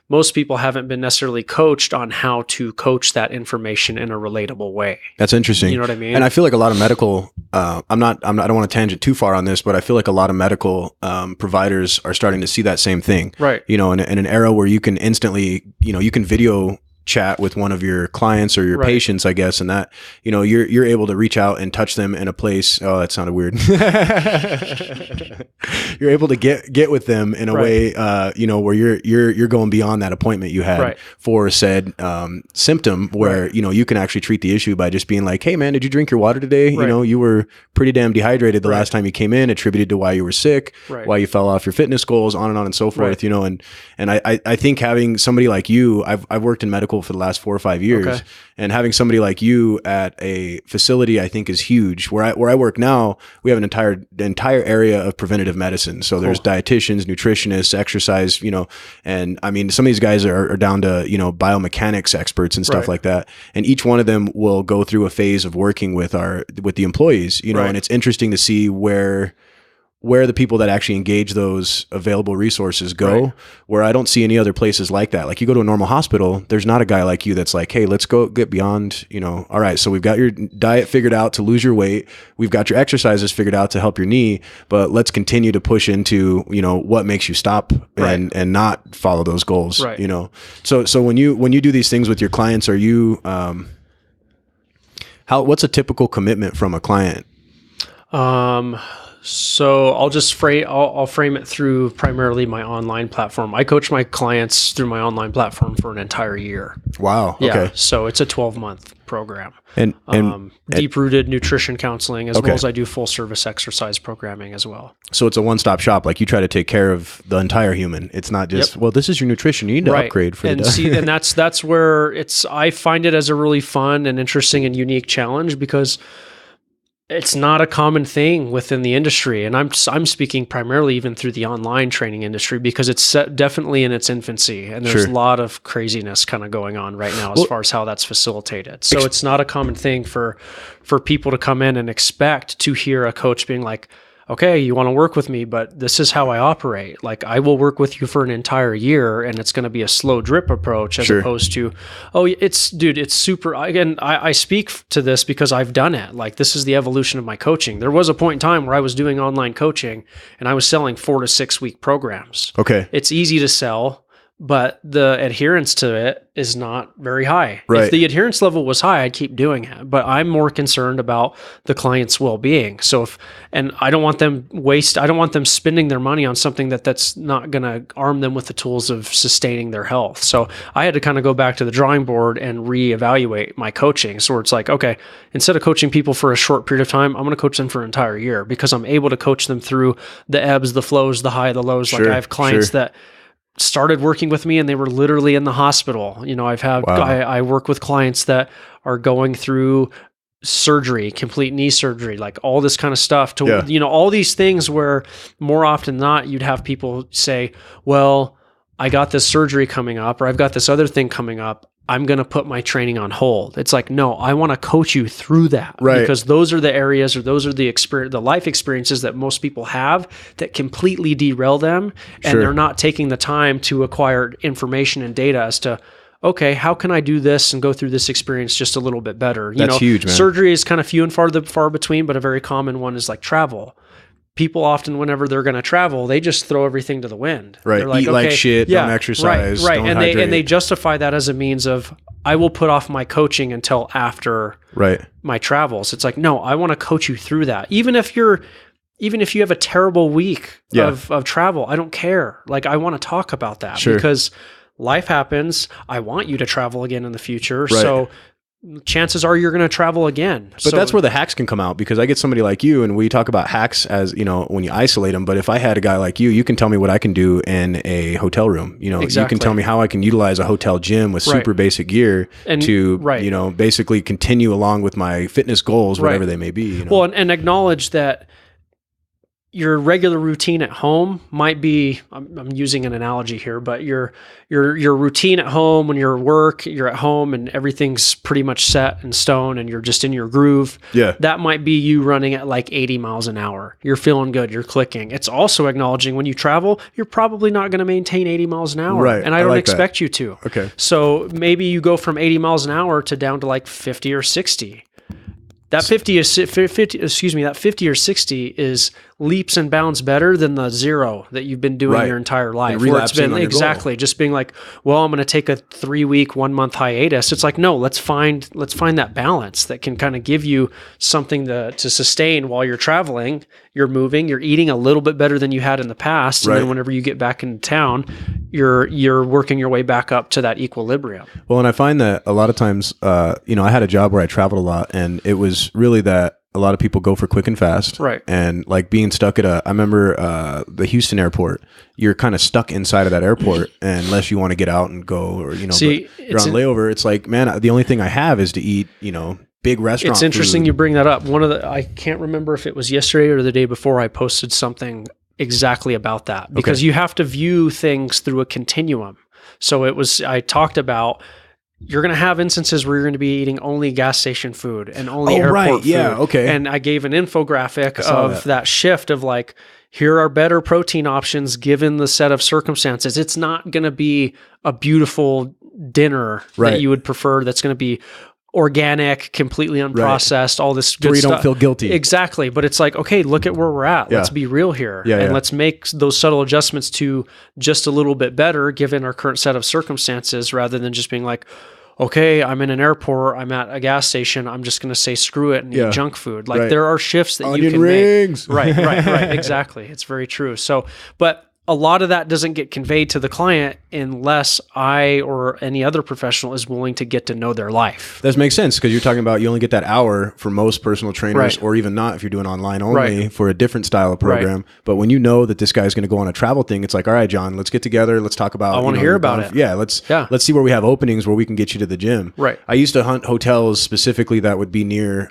most people haven't been necessarily coached on how to coach that information in a relatable way. That's interesting. You know what I mean? And I feel like a lot of medical, I don't want to tangent too far on this, but I feel like a lot of medical providers are starting to see that same thing. You know, in an era where you can instantly, you know, you can video chat with one of your clients or your patients, I guess, and that, you know, you're able to reach out and touch them in a place. Oh, that sounded weird. You're able to get with them in a way, you know, where you're going beyond that appointment you had for said symptom, where you know, you can actually treat the issue by just being like, hey man, did you drink your water today? You know, you were pretty damn dehydrated the last time you came in, attributed to why you were sick, why you fell off your fitness goals, on and so forth. You know, and I think having somebody like you, I've worked in medical for the last 4 or 5 years, and having somebody like you at a facility, I think, is huge. Where I work now, we have an entire area of preventative medicine. So there's dietitians, nutritionists, exercise, you know, and I mean, some of these guys are down to, you know, biomechanics experts and stuff like that. And each one of them will go through a phase of working with the employees, you know, and it's interesting to see where the people that actually engage those available resources go, where I don't see any other places like that. Like, you go to a normal hospital, there's not a guy like you that's like, hey, let's go get beyond, you know, all right, so we've got your diet figured out to lose your weight. We've got your exercises figured out to help your knee, but let's continue to push into, you know, what makes you stop and not follow those goals, you know? So when you do these things with your clients, are you, what's a typical commitment from a client? So I'll frame it through primarily my online platform. I coach my clients through my online platform for an entire year. Wow. Yeah. Okay. So it's a 12-month program. And deep-rooted nutrition counseling, as well as I do full service exercise programming as well. So it's a one-stop shop. Like, you try to take care of the entire human. It's not just, well, this is your nutrition, you need to upgrade for and that's where I find it as a really fun and interesting and unique challenge, because it's not a common thing within the industry. And I'm speaking primarily even through the online training industry, because it's definitely in its infancy, and there's a lot of craziness kind of going on right now as far as how that's facilitated. So it's not a common thing for people to come in and expect to hear a coach being like, okay, you want to work with me, but this is how I operate. Like, I will work with you for an entire year, and it's going to be a slow drip approach, as opposed to, it's super. Again, I speak to this because I've done it. Like, this is the evolution of my coaching. There was a point in time where I was doing online coaching, and I was selling 4 to 6 week programs. Okay. It's easy to sell, but the adherence to it is not very high. Right. If the adherence level was high, I'd keep doing it, but I'm more concerned about the client's well-being. So and I don't want them spending their money on something that's not going to arm them with the tools of sustaining their health. So I had to kind of go back to the drawing board and reevaluate my coaching. So it's like, okay, instead of coaching people for a short period of time, I'm going to coach them for an entire year, because I'm able to coach them through the ebbs, the flows, the high, the lows. Like I have clients that started working with me and they were literally in the hospital. I work with clients that are going through surgery, complete knee surgery, like all this kind of stuff all these things where more often than not, you'd have people say, well, I got this surgery coming up, or I've got this other thing coming up, I'm going to put my training on hold. It's like, no, I want to coach you through that, because those are the areas, or those are the life experiences that most people have that completely derail them. And they're not taking the time to acquire information and data as to, okay, how can I do this and go through this experience just a little bit better? That's huge, man. Surgery is kind of few and far between, but a very common one is like travel. People often, whenever they're going to travel, they just throw everything to the wind. Right. They're like, eat like shit, don't exercise, right. Don't and hydrate. they justify that as a means of, I will put off my coaching until after my travels. It's like, no, I want to coach you through that. Even if you have a terrible week of travel, I don't care. Like, I want to talk about that because life happens. I want you to travel again in the future. So chances are you're going to travel again. But that's where the hacks can come out, because I get somebody like you and we talk about hacks as, when you isolate them. But if I had a guy like you can tell me what I can do in a hotel room. You can tell me how I can utilize a hotel gym with super basic gear to, basically continue along with my fitness goals, whatever they may be. Well, and acknowledge that your regular routine at home might be, I'm using an analogy here, but your routine at home, when you're at home and everything's pretty much set in stone and you're just in your groove. Yeah. That might be you running at like 80 miles an hour. You're feeling good. You're clicking. It's also acknowledging when you travel, you're probably not going to maintain 80 miles an hour. Right. And I don't expect you to. Okay. So maybe you go from 80 miles an hour to down to like 50 or 60. That 50 or 60 is leaps and bounds better than the 0 that you've been doing your entire life. Where it's been just being like, well, I'm going to take a 3-week, 1-month hiatus. It's like, no, let's find that balance that can kind of give you something to sustain while you're traveling. You're moving, you're eating a little bit better than you had in the past. And then whenever you get back into town, you're working your way back up to that equilibrium. Well, and I find that a lot of times, I had a job where I traveled a lot, and it was really that a lot of people go for quick and fast. Right. And like being stuck I remember the Houston airport, you're kind of stuck inside of that airport unless you want to get out and go, or, you're on layover. It's like, man, the only thing I have is to eat, big restaurant It's interesting food. You bring that up. I can't remember if it was yesterday or the day before, I posted something exactly about that, because you have to view things through a continuum. So I talked about, you're going to have instances where you're going to be eating only gas station food and only airport food. Yeah, okay. And I gave an infographic of that shift of like, here are better protein options given the set of circumstances. It's not going to be a beautiful dinner that you would prefer that's going to be organic, completely unprocessed, all this good stuff. So you don't feel guilty. Exactly. But it's like, okay, look at where we're at. Let's be real here. And let's make those subtle adjustments to just a little bit better given our current set of circumstances, rather than just being like, okay, I'm in an airport, I'm at a gas station, I'm just going to say screw it and eat junk food. Like there are shifts that you can rings. make. Right. Exactly. It's very true. So, but a lot of that doesn't get conveyed to the client unless I or any other professional is willing to get to know their life. That makes sense, because you're talking about you only get that hour for most personal trainers, or even not if you're doing online only for a different style of program. But when you know that this guy's going to go on a travel thing, it's like, all right, John, let's get together. Let's talk about. I want to hear about it. Yeah, let's see where we have openings where we can get you to the gym. Right. I used to hunt hotels specifically that would be near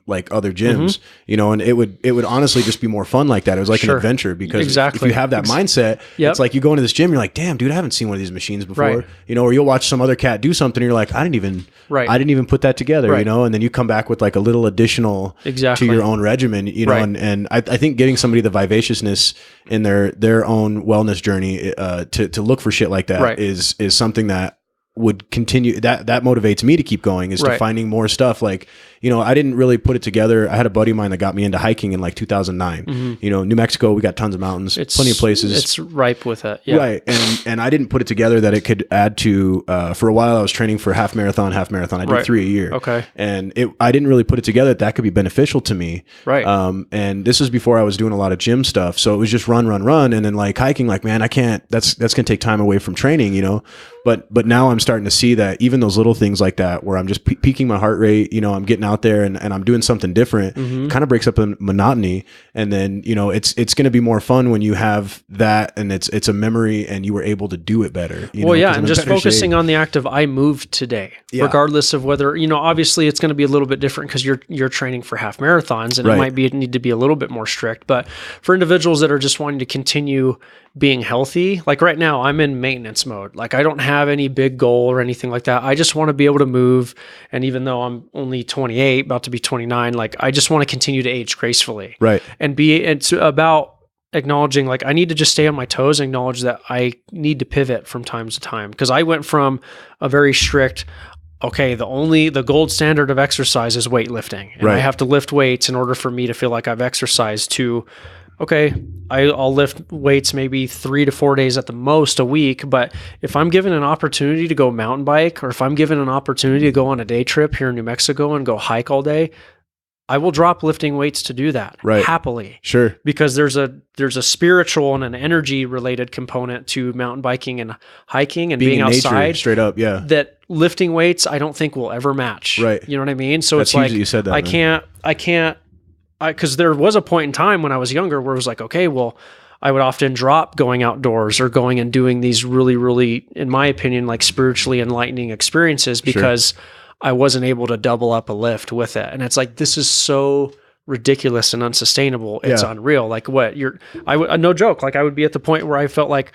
like other gyms, and it would honestly just be more fun like that. It was like an adventure, because if you have that mindset, it's like you go into this gym, you're like, damn, dude, I haven't seen one of these machines before. Or you'll watch some other cat do something, and you're like, I didn't even put that together, and then you come back with like a little additional to your own regimen, and I think getting somebody the vivaciousness in their own wellness journey to look for shit like that is something that would continue, that motivates me to keep going, is to finding more stuff. Like, you know, I didn't really put it together. I had a buddy of mine that got me into hiking in like 2009. You know, New Mexico, we got tons of mountains, plenty of places. It's ripe with it. Yeah. Right. And I didn't put it together that it could add to, for a while I was training for half marathon. I did 3 a year. Okay. And I didn't really put it together that could be beneficial to me. Right. And this was before I was doing a lot of gym stuff. So it was just run. And then like hiking, like, man, I can't, that's going to take time away from training, you know? But now I'm starting to see that even those little things like that, where I'm just peaking my heart rate, you know, I'm getting out there and I'm doing something different, kind of breaks up the monotony. And then, you know, it's going to be more fun when you have that and it's a memory and you were able to do it better. You know, and just focusing on the act of I moved today, regardless of whether, you know, obviously it's going to be a little bit different because you're training for half marathons and it might need to be a little bit more strict. But for individuals that are just wanting to continue being healthy, like right now I'm in maintenance mode. Like I don't have any big goal or anything like that. I just want to be able to move. And even though I'm only 28, about to be 29, like I just want to continue to age gracefully. Right. And it's about acknowledging, like, I need to just stay on my toes and acknowledge that I need to pivot from time to time. Because I went from a very strict, okay, the gold standard of exercise is weightlifting. And I have to lift weights in order for me to feel like I've exercised, to, okay, I'll lift weights maybe 3 to 4 days at the most a week. But if I'm given an opportunity to go mountain bike, or if I'm given an opportunity to go on a day trip here in New Mexico and go hike all day, I will drop lifting weights to do that happily. Sure. Because there's a spiritual and an energy related component to mountain biking and hiking and being outside. Nature, straight up, yeah. That lifting weights I don't think will ever match. Right. You know what I mean? So That's it's like, you said that, I can't, because there was a point in time when I was younger where it was like, okay, well, I would often drop going outdoors or going and doing these really, really, in my opinion, like spiritually enlightening experiences because I wasn't able to double up a lift with it. And it's like, this is so ridiculous and unsustainable. It's unreal. Like no joke. Like I would be at the point where I felt like,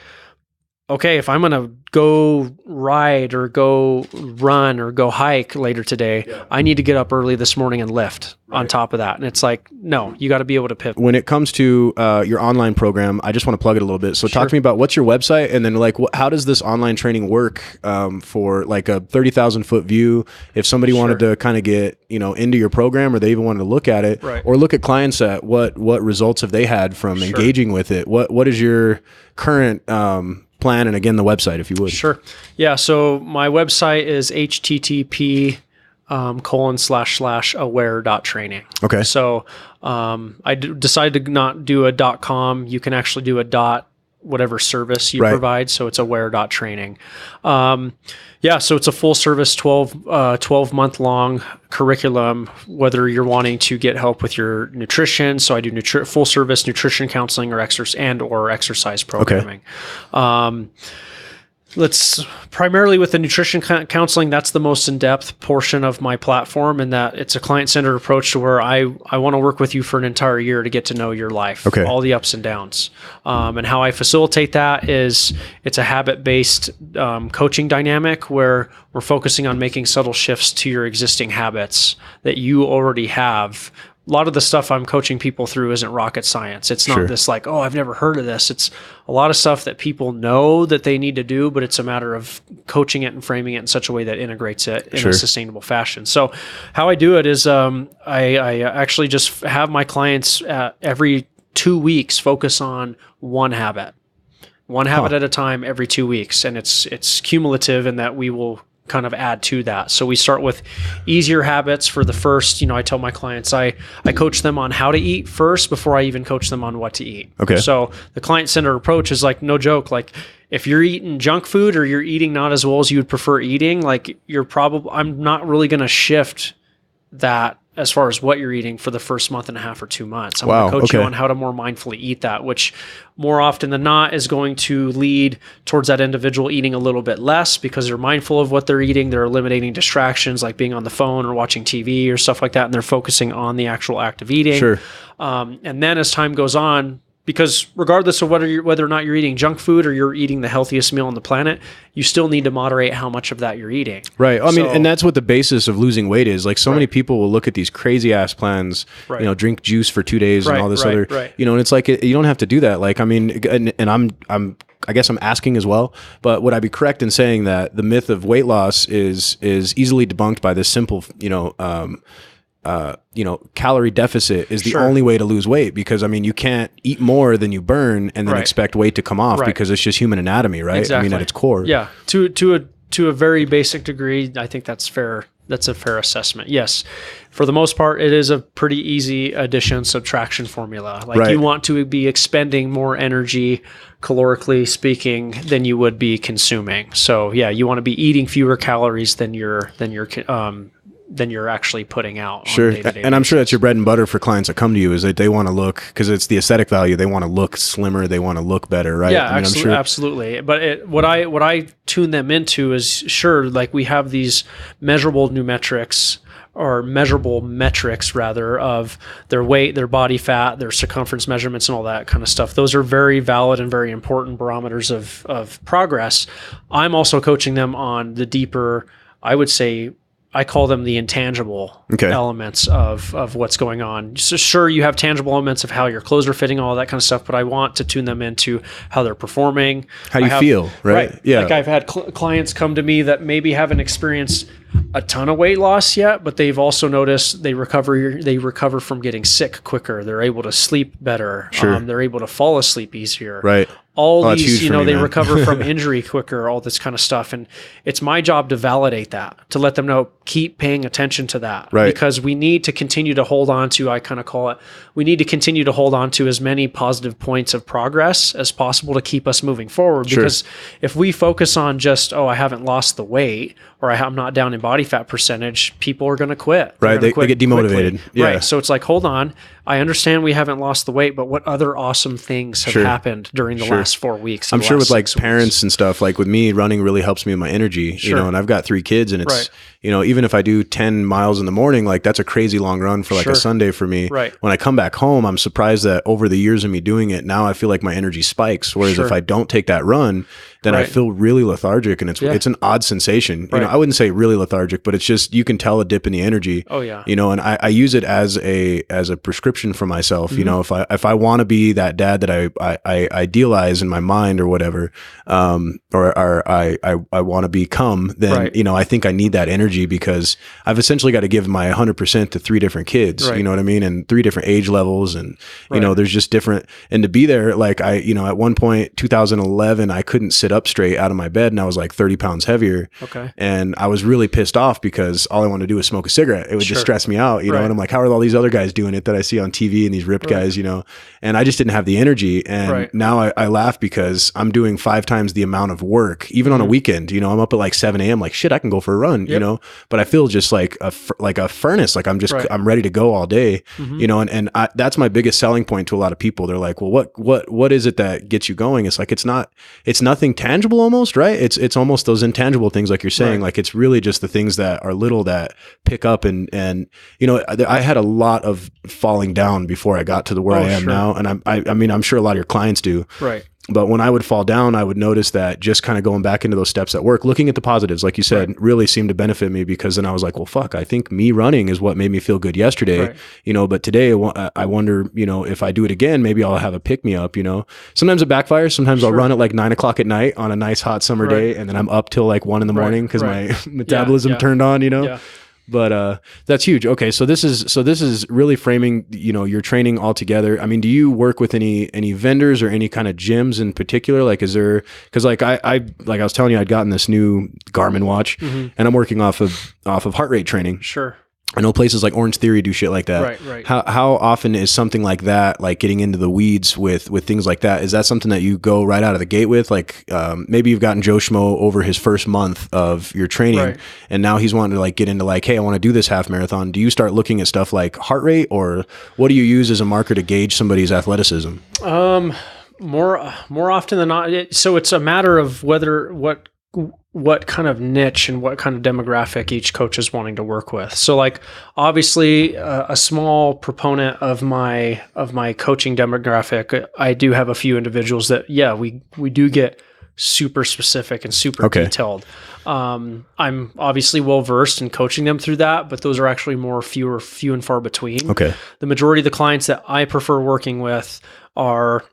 okay, if I'm going to go ride or go run or go hike later today, I need to get up early this morning and lift on top of that. And it's like, no, you got to be able to pivot. When it comes to your online program, I just want to plug it a little bit. So talk to me about what's your website, and then like, how does this online training work for like a 30,000 foot view? If somebody wanted to kind of get, you know, into your program, or they even wanted to look at it or look at clients at what results have they had from engaging with it? What is your current plan, and again the website, if you would. Sure. Yeah. So my website is http://aware.training. Okay. So I decided to not do a .com. You can actually do a whatever service you provide. So it's aware.training. So it's a full service 12 month long curriculum, whether you're wanting to get help with your nutrition. So I do full service nutrition counseling or exercise programming. Let's primarily with the nutrition counseling, that's the most in-depth portion of my platform, and that it's a client-centered approach to where I want to work with you for an entire year to get to know your life, all the ups and downs. And how I facilitate that is it's a habit-based coaching dynamic where we're focusing on making subtle shifts to your existing habits that you already have. A lot of the stuff I'm coaching people through isn't rocket science. It's not this like, oh, I've never heard of this. It's a lot of stuff that people know that they need to do, but it's a matter of coaching it and framing it in such a way that integrates it in a sustainable fashion. So how I do it is I actually just have my clients every 2 weeks focus on one habit at a time every 2 weeks. And it's cumulative in that we will kind of add to that. So we start with easier habits for the first, I tell my clients, I coach them on how to eat first before I even coach them on what to eat. Okay. So the client-centered approach is like, no joke, like if you're eating junk food or you're eating not as well as you would prefer eating, like I'm not really going to shift that as far as what you're eating for the first month and a half or 2 months. I'm going to coach you on how to more mindfully eat that, which more often than not is going to lead towards that individual eating a little bit less because they're mindful of what they're eating. They're eliminating distractions like being on the phone or watching TV or stuff like that, and they're focusing on the actual act of eating. Sure. And then as time goes on, because regardless of whether or not you're eating junk food or you're eating the healthiest meal on the planet, you still need to moderate how much of that you're eating. Right. I mean, and that's what the basis of losing weight is. Like so many people will look at these crazy ass plans, drink juice for 2 days and all this other, and it's like, you don't have to do that. Like, I mean, and I'm I guess I'm asking as well, but would I be correct in saying that the myth of weight loss is easily debunked by this simple, calorie deficit is the only way to lose weight? Because I mean, you can't eat more than you burn and then expect weight to come off because it's just human anatomy, right? Exactly. I mean, at its core. Yeah. To a very basic degree, I think that's fair. That's a fair assessment. Yes. For the most part, it is a pretty easy addition subtraction formula. Like you want to be expending more energy calorically speaking than you would be consuming. So yeah, you want to be eating fewer calories than you're actually putting out. Sure. On a day-to-day and I'm sure that's your bread and butter for clients that come to you, is that they want to look, because it's the aesthetic value. They want to look slimmer. They want to look better, right? Yeah, I mean, absolutely. Absolutely. But what I tune them into is, sure, like we have these measurable metrics rather, of their weight, their body fat, their circumference measurements, and all that kind of stuff. Those are very valid and very important barometers of progress. I'm also coaching them on the deeper, I would say, I call them the intangible elements of what's going on. So sure, you have tangible elements of how your clothes are fitting, all that kind of stuff, but I want to tune them into how they're performing. How you feel, right? Yeah. Like I've had clients come to me that maybe haven't experienced a ton of weight loss yet, but they've also noticed they recover from getting sick quicker. They're able to sleep better. Sure. They're able to fall asleep easier. Right. All these, they recover from injury quicker, all this kind of stuff. And it's my job to validate that, to let them know, keep paying attention to that. Right. Because we need to continue to hold on to, I kind of call it, we need to continue to hold on to as many positive points of progress as possible to keep us moving forward. Sure. Because if we focus on just, I haven't lost the weight, or I'm not down in body fat percentage, people are going to quit. Right. They get demotivated. Yeah. Right. So it's like, hold on. I understand we haven't lost the weight, but what other awesome things have happened during the last 4 weeks? I'm sure with like parents and stuff, like with me, running really helps me with my energy, and I've got 3 kids, and it's, even if I do 10 miles in the morning, like that's a crazy long run for like a Sunday for me. Right. When I come back home, I'm surprised that over the years of me doing it, now I feel like my energy spikes. Whereas if I don't take that run, then I feel really lethargic, and it's an odd sensation. You know, I wouldn't say really lethargic, but it's just, you can tell a dip in the energy. Oh yeah. And I use it as a prescription for myself. Mm-hmm. If I want to be that dad that I idealize in my mind or whatever, or I want to become, then I think I need that energy, because I've essentially got to give my 100% to 3 different kids. You know what I mean? And 3 different age levels, and there's just different. And to be there, like at one point, 2011, I couldn't sit up straight out of my bed, and I was like 30 pounds heavier. Okay. And I was really pissed off because all I wanted to do was smoke a cigarette. It would just stress me out, and I'm like, how are all these other guys doing it that I see on TV, and these ripped guys, and I just didn't have the energy. And now I laugh because I'm doing 5 times the amount of work, even on a weekend. I'm up at like 7 a.m. like, shit, I can go for a run, but I feel just like a furnace. Like I'm ready to go all day, and that's my biggest selling point to a lot of people. They're like, well, what is it that gets you going? It's like, it's nothing tangible almost, right? It's almost those intangible things, like you're saying, like it's really just the things that are little that pick up. And I had a lot of falling down before I got to where I am now. And I mean, I'm sure a lot of your clients do. Right. But when I would fall down, I would notice that just kind of going back into those steps at work, looking at the positives, like you said, really seemed to benefit me, because then I was like, well, fuck, I think me running is what made me feel good yesterday, but today I wonder, if I do it again, maybe I'll have a pick me up, Sometimes it backfires. Sometimes I'll run at like 9 o'clock at night on a nice hot summer day. And then I'm up till like 1 in the morning because my metabolism turned on, Yeah. But that's huge. Okay, so this is really framing, your training all together. I mean, do you work with any vendors or any kind of gyms in particular? Like, is there, because like I was telling you, I'd gotten this new Garmin watch, and I'm working off of Aware.Training. Sure. I know places like Orange Theory do shit like that. Right. How often is something like that, like getting into the weeds with things like that? Is that something that you go right out of the gate with? Like maybe you've gotten Joe Schmo over his first month of your training, and now he's wanting to like get into like, hey, I want to do this half marathon. Do you start looking at stuff like heart rate, or what do you use as a marker to gauge somebody's athleticism? More often than not. So it's a matter of what kind of niche and what kind of demographic each coach is wanting to work with. So like, obviously a small proponent of my coaching demographic, I do have a few individuals that, we do get super specific and super detailed. I'm obviously well-versed in coaching them through that, but those are actually few and far between. Okay. The majority of the clients that I prefer working with are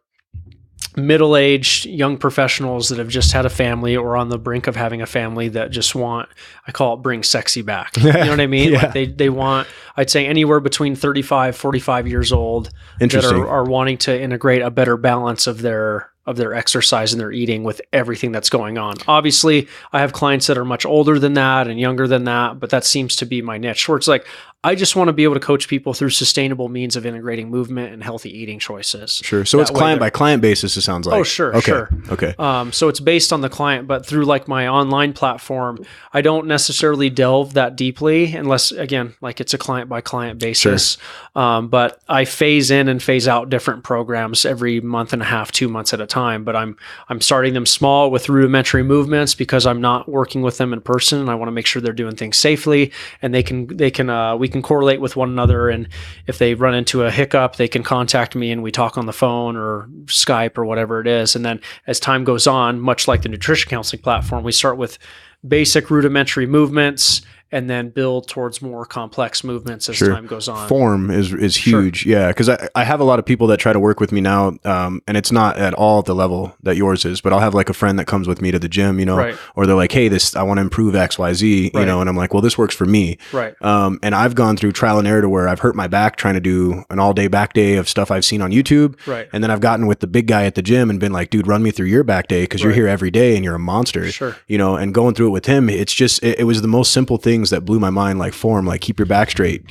middle-aged young professionals that have just had a family or on the brink of having a family that just want, I call it bring sexy back. You know what I mean? Yeah. Like they want, I'd say anywhere between 35, 45 years old that are wanting to integrate a better balance of their exercise and their eating with everything that's going on. Obviously, I have clients that are much older than that and younger than that, but that seems to be my niche, where it's like, I just want to be able to coach people through sustainable means of integrating movement and healthy eating choices. Sure. So it's client by client basis, it sounds like. Oh, sure. Okay. Sure. Okay. So it's based on the client, but through like my online platform, I don't necessarily delve that deeply unless, again, like it's a client by client basis. Sure. But I phase in and phase out different programs every month and a half, 2 months at a time. But I'm starting them small with rudimentary movements because I'm not working with them in person, and I want to make sure they're doing things safely, and we can correlate with one another. And if they run into a hiccup, they can contact me and we talk on the phone or Skype or whatever it is. And then as time goes on, much like the nutrition counseling platform, we start with basic rudimentary movements and then build towards more complex movements as time goes on. Form is huge. Sure. Yeah. Cause I have a lot of people that try to work with me now. And it's not at all at the level that yours is, but I'll have like a friend that comes with me to the gym, or they're like, hey, I want to improve X, Y, Z, and I'm like, well, this works for me. Right. And I've gone through trial and error to where I've hurt my back trying to do an all day back day of stuff I've seen on YouTube. Right. And then I've gotten with the big guy at the gym and been like, dude, run me through your back day. Cause you're here every day and you're a monster, and going through it with him, it's just, it was the most simple things that blew my mind. Like form, like keep your back straight,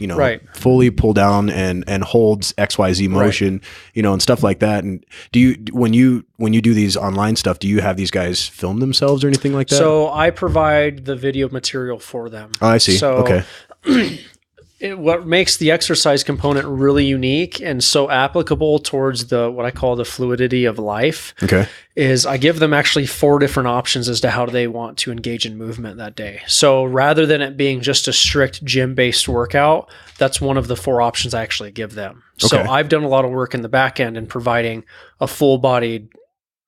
fully pull down and holds XYZ motion, and stuff like that. And do you, when you do these online stuff, do you have these guys film themselves or anything like that? So I provide the video material for them. Oh, I see. So, okay. What makes the exercise component really unique and so applicable towards what I call the fluidity of life is I give them actually 4 different options as to how they want to engage in movement that day. So rather than it being just a strict gym-based workout, that's one of the 4 options I actually give them. So I've done a lot of work in the back end in providing a full-bodied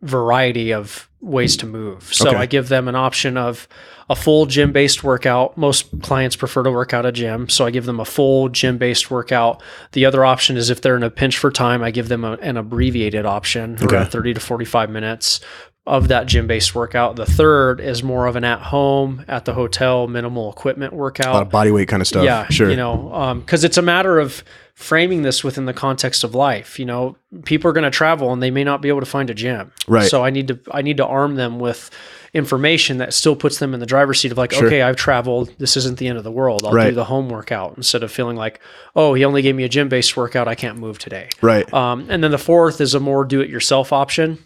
variety of ways to move. So I give them an option of a full gym-based workout. Most clients prefer to work out at a gym, so I give them a full gym-based workout. The other option is if they're in a pinch for time, I give them an abbreviated option, around 30 to 45 minutes of that gym-based workout. The third is more of an at-home, at the hotel, minimal equipment workout. A lot of body weight kind of stuff. Yeah, sure. Because it's a matter of framing this within the context of life. People are going to travel and they may not be able to find a gym. Right. So I need to arm them with information that still puts them in the driver's seat of like, okay, I've traveled. This isn't the end of the world. I'll do the home workout instead of feeling like, oh, he only gave me a gym-based workout. I can't move today. Right. And then the fourth is a more do-it-yourself option.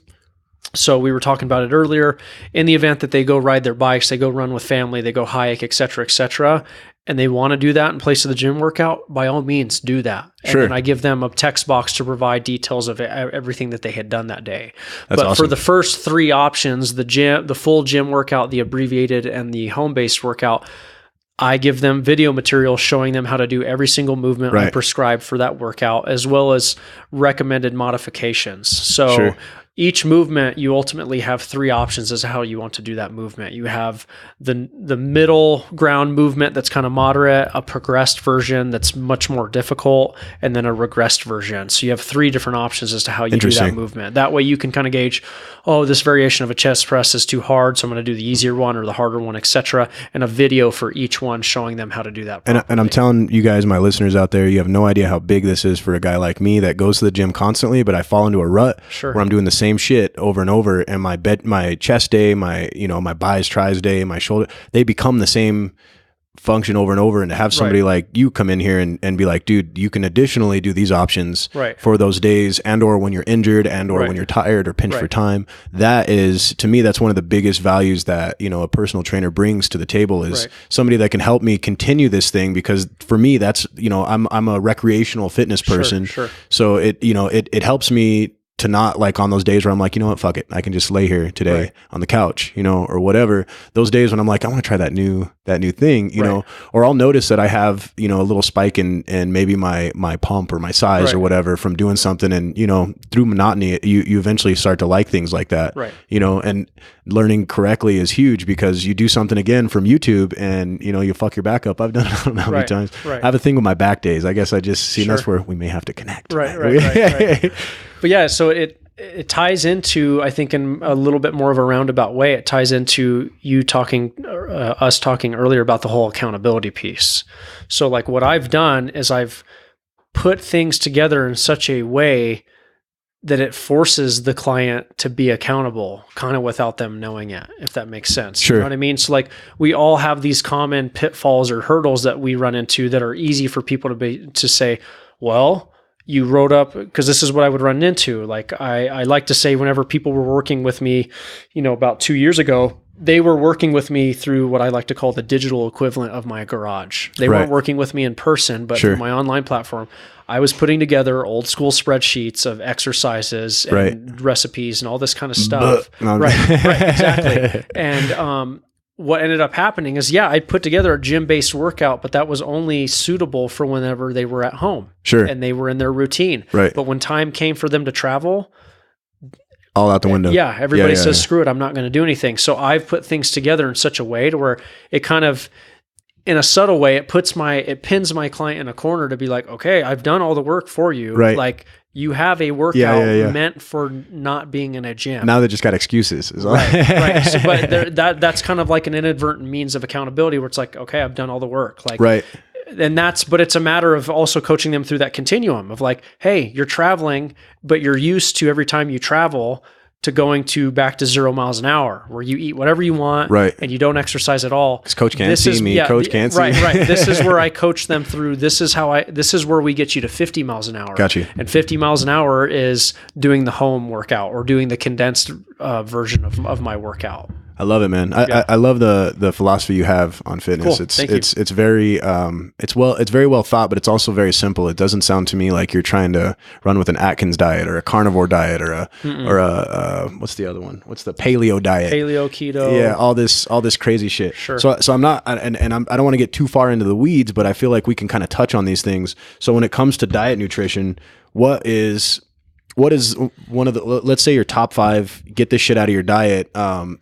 So we were talking about it earlier. In the event that they go ride their bikes, they go run with family, they go hike, et cetera, and they want to do that in place of the gym workout, by all means, do that. And then I give them a text box to provide details of everything that they had done that day. That's awesome. For the first 3 options, the full gym workout, the abbreviated, and the home-based workout, I give them video material showing them how to do every single movement I prescribe for that workout, as well as recommended modifications. So each movement, you ultimately have 3 options as to how you want to do that movement. You have the middle ground movement that's kind of moderate, a progressed version that's much more difficult, and then a regressed version. So you have 3 different options as to how you do that movement. That way you can kind of gauge, oh, this variation of a chest press is too hard, so I'm going to do the easier one or the harder one, etc. And a video for each one showing them how to do that properly. And I'm telling you guys, my listeners out there, you have no idea how big this is for a guy like me that goes to the gym constantly, but I fall into a rut where I'm doing the same shit over and over, and my chest day, my bis, tris day, my shoulder, they become the same function over and over. And to have somebody like you come in here and be like, dude, you can additionally do these options for those days, and or when you're injured, and or when you're tired or pinched for time. That is, to me, that's one of the biggest values that a personal trainer brings to the table, is somebody that can help me continue this thing, because for me, that's I'm a recreational fitness person. So it helps me to not, like, on those days where I'm like, you know what, fuck it, I can just lay here today on the couch, or whatever. Those days when I'm like, I want to try that new thing, or I'll notice that I have, a little spike in maybe my pump or my size or whatever from doing something. And, through monotony, you eventually start to like things like that, and learning correctly is huge, because you do something again from YouTube and, you fuck your back up. I've done it, I don't know how many times. I have a thing with my back days. I guess I just see, that's where we may have to connect. Right. But yeah, so it ties into, I think, in a little bit more of a roundabout way, it ties into us talking earlier about the whole accountability piece. So like what I've done is I've put things together in such a way that it forces the client to be accountable kind of without them knowing it, if that makes sense. Sure. You know what I mean? So like we all have these common pitfalls or hurdles that we run into that are easy for people to say, well, you wrote up, because this is what I would run into. Like I like to say, whenever people were working with me, about 2 years ago, they were working with me through what I like to call the digital equivalent of my garage. They weren't working with me in person, but through my online platform, I was putting together old school spreadsheets of exercises and recipes and all this kind of stuff. Right, exactly. And what ended up happening is, I put together a gym-based workout, but that was only suitable for whenever they were at home. Sure. And they were in their routine. Right. But when time came for them to travel, all out the window. Yeah, everybody says, screw it, I'm not going to do anything. So I've put things together in such a way to where it kind of, in a subtle way, it pins my client in a corner to be like, okay, I've done all the work for you. Right. Like you have a workout meant for not being in a gym. Now they just got excuses. Right. So, but that's kind of like an inadvertent means of accountability where it's like, okay, I've done all the work. Like, right. And but it's a matter of also coaching them through that continuum of like, hey, you're traveling, but you're used to every time you travel to going back to 0 miles an hour where you eat whatever you want and you don't exercise at all. Because coach can't see me. Coach can't see me. Right. This is where I coach them through. This is where we get you to 50 miles an hour. Got you. And 50 miles an hour is doing the home workout or doing the condensed version of my workout. I love it, man. I love the philosophy you have on fitness. Cool. It's very it's very well thought, but it's also very simple. It doesn't sound to me like you're trying to run with an Atkins diet or a carnivore diet or a what's the other one? What's the paleo diet? Paleo, keto. Yeah, all this crazy shit. Sure. So I'm not, and I don't want to get too far into the weeds, but I feel like we can kind of touch on these things. So when it comes to diet nutrition, what is one of the, let's say your top 5, get this shit out of your diet,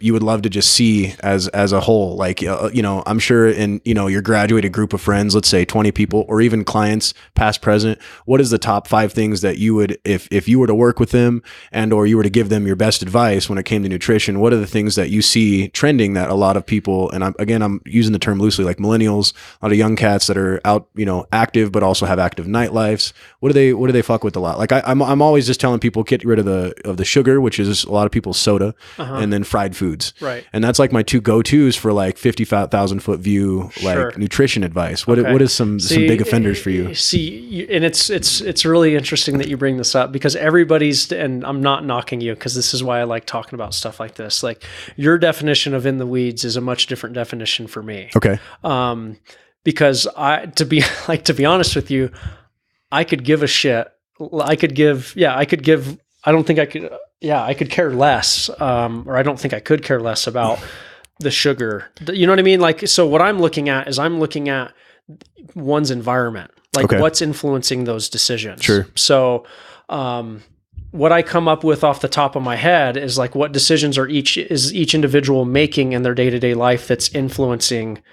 you would love to just see as a whole, like, I'm sure in, your graduated group of friends, let's say 20 people or even clients past, present, what is the top 5 things that you would, if you were to work with them and, or you were to give them your best advice when it came to nutrition, what are the things that you see trending that a lot of people, and I'm using the term loosely, like millennials, a lot of young cats that are out, active, but also have active nightlives. What do they fuck with a lot? Like I'm always just telling people, get rid of the sugar, which is a lot of people's soda, and then fried foods. Right. And that's like my 2 go-tos for like 50,000 foot view, like nutrition advice. What is some big offenders for you? And it's really interesting that you bring this up because and I'm not knocking you because this is why I like talking about stuff like this. Like your definition of in the weeds is a much different definition for me. Okay. Because to be honest with you, I could give a shit. I could care less, or I don't think I could care less about the sugar. You know what I mean? Like, so what I'm looking at is one's environment, like what's influencing those decisions. Sure. So, what I come up with off the top of my head is like, what decisions is each individual making in their day-to-day life that's influencing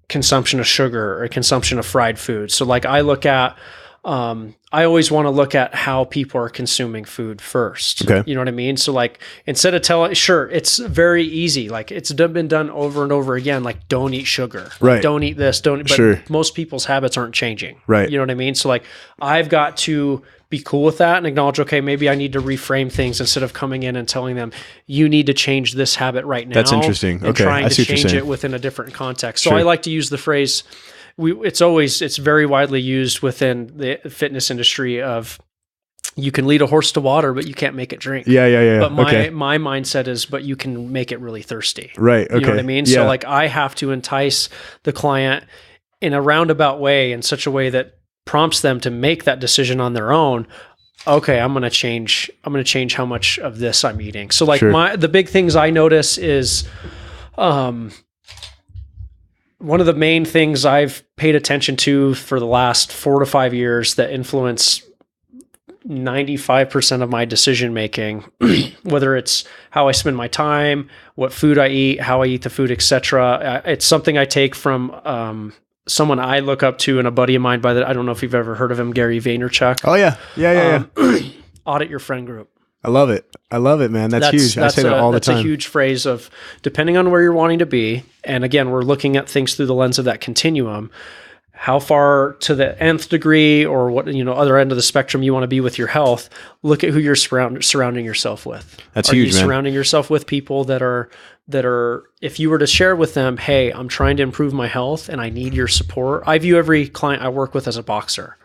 consumption of sugar or consumption of fried food. So like I look at, I always want to look at how people are consuming food first. Okay. You know what I mean? So like, instead of it's very easy. Like it's been done over and over again. Like don't eat sugar. Right. Don't eat this. But most people's habits aren't changing. Right. You know what I mean? So like, I've got to be cool with that and acknowledge, okay, maybe I need to reframe things instead of coming in and telling them you need to change this habit right now. That's interesting. And trying to change it within a different context. So I like to use the phrase, it's very widely used within the fitness industry of you can lead a horse to water, but you can't make it drink. Yeah. But my mindset is, but you can make it really thirsty. Right. Okay. You know what I mean? Yeah. So like I have to entice the client in a roundabout way, in such a way that prompts them to make that decision on their own. Okay, I'm going to change how much of this I'm eating. So like the big things I notice is, one of the main things I've paid attention to for the last 4 to 5 years that influence 95% of my decision making, whether it's how I spend my time, what food I eat, how I eat the food, etc. It's something I take from someone I look up to and a buddy of mine I don't know if you've ever heard of him, Gary Vaynerchuk. Oh yeah. audit your friend group. I love it, man. That's huge. I say that all the time. That's a huge phrase of, depending on where you're wanting to be. And again, we're looking at things through the lens of that continuum. How far to the nth degree, or what, other end of the spectrum you want to be with your health. Look at who you're surrounding yourself with. That's huge, man. Are you surrounding yourself with people that are, if you were to share with them, hey, I'm trying to improve my health and I need your support. I view every client I work with as a boxer.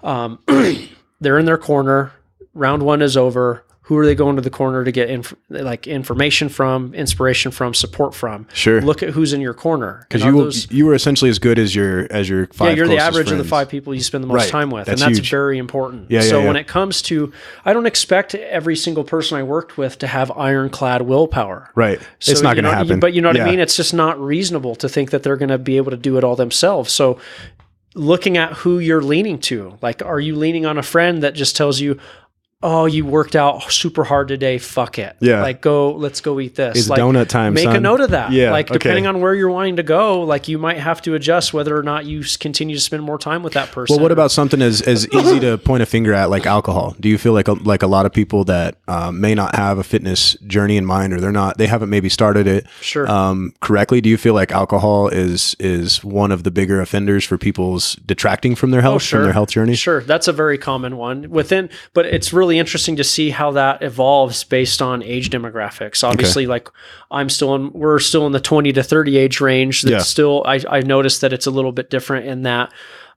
They're in their corner. Round one is over. Who are they going to the corner to get information from, inspiration from, support from? Sure. Look at who's in your corner. Because you were essentially as good as your 5 you're the average friends. of the 5 people you spend the most time with. That's and that's huge. very important. Yeah, when it comes to, I don't expect every single person I worked with to have ironclad willpower. Right. It's not going to happen. But you know what I mean? It's just not reasonable to think that they're going to be able to do it all themselves. So looking at who you're leaning to, like, are you leaning on a friend that just tells you, oh, you worked out super hard today, fuck it. Yeah. Like, let's go eat this. It's donut time, Make son. a note of that. Yeah. Like, depending on where you're wanting to go, like, you might have to adjust whether or not you continue to spend more time with that person. Well, what about something as easy to point a finger at, like alcohol? Do you feel like a lot of people that may not have a fitness journey in mind, or they haven't maybe started it correctly? Do you feel like alcohol is one of the bigger offenders for people's detracting from their health, from their health journey? Sure. That's a very common one but it's really interesting to see how that evolves based on age demographics. Obviously, like we're still in the 20 to 30 age range. That's still, I noticed that it's a little bit different in that,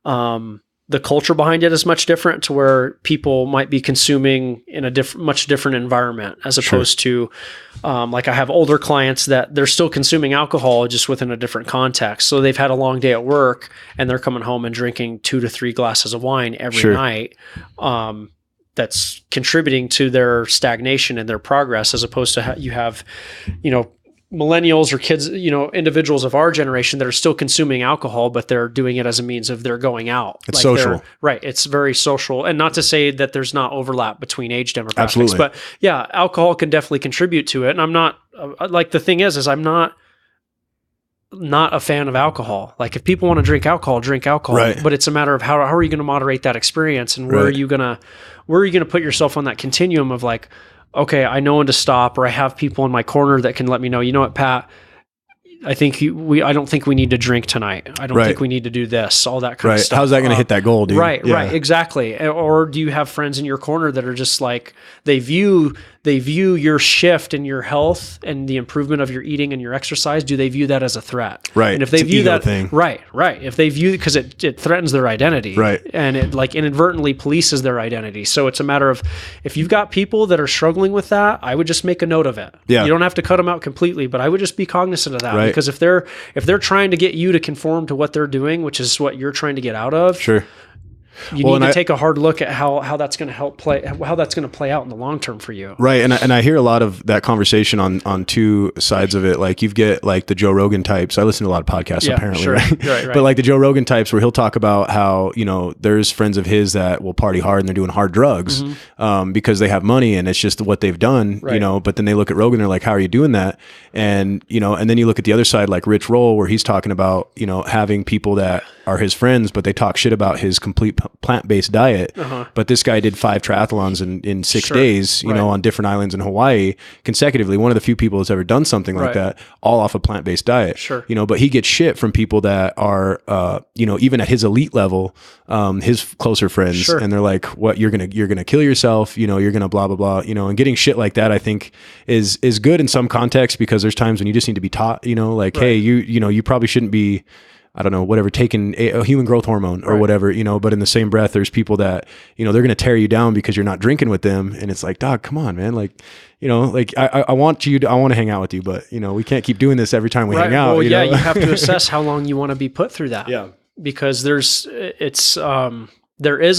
the culture behind it is much different, to where people might be consuming in a much different environment, as opposed to, like, I have older clients that they're still consuming alcohol, just within a different context. So they've had a long day at work and they're coming home and drinking 2 to 3 glasses of wine every night. That's contributing to their stagnation and their progress, as opposed to you have, millennials or kids, individuals of our generation that are still consuming alcohol, but they're doing it as a means of their going out. It's social. Right. It's very social. And not to say that there's not overlap between age demographics, Absolutely. But yeah, alcohol can definitely contribute to it. And I'm not, like, the thing is I'm not a fan of alcohol. Like, if people want to drink alcohol, right. But it's a matter of how are you going to moderate that experience, and where are you going to put yourself on that continuum of, like, okay, I know when to stop, or I have people in my corner that can let me know, you know what, Pat, I don't think we need to drink tonight. I don't think we need to do this, all that kind of stuff. How's that going to hit that goal, dude? Right, exactly. Or do you have friends in your corner that are just like, they view your shift in your health and the improvement of your eating and your exercise, do they view that as a threat? Right. And if they view that thing. Right. If they view, because it threatens their identity. Right. And it, like, inadvertently polices their identity. So it's a matter of, if you've got people that are struggling with that, I would just make a note of it. Yeah. You don't have to cut them out completely, but I would just be cognizant of that. Right. Because if they're trying to get you to conform to what they're doing, which is what you're trying to get out of. Sure. You need to take a hard look at how that's going to play out in the long term for you. Right. And I hear a lot of that conversation on two sides of it. Like, you get like the Joe Rogan types. I listen to a lot of podcasts, apparently, sure. right? But like the Joe Rogan types, where he'll talk about how, there's friends of his that will party hard and they're doing hard drugs, because they have money and it's just what they've done, but then they look at Rogan, they're like, how are you doing that? And, and then you look at the other side, like Rich Roll, where he's talking about, having people that are his friends, but they talk shit about his complete plant-based diet. But this guy did 5 triathlons in 6 days, on different islands in Hawaii consecutively. One of the few people that's ever done something like that, all off a plant-based diet. But he gets shit from people that are, even at his elite level, his closer friends, and they're like, "What, you're gonna kill yourself? You're gonna blah blah blah." And getting shit like that, I think, is good in some contexts, because there's times when you just need to be taught. Hey, you probably shouldn't be, I don't know, whatever, taking a human growth hormone or whatever, but in the same breath, there's people that, they're going to tear you down because you're not drinking with them. And it's like, dog, come on, man. Like, I want to hang out with you, but we can't keep doing this every time we hang out. Well, you have to assess how long you want to be put through that. Yeah. Because there is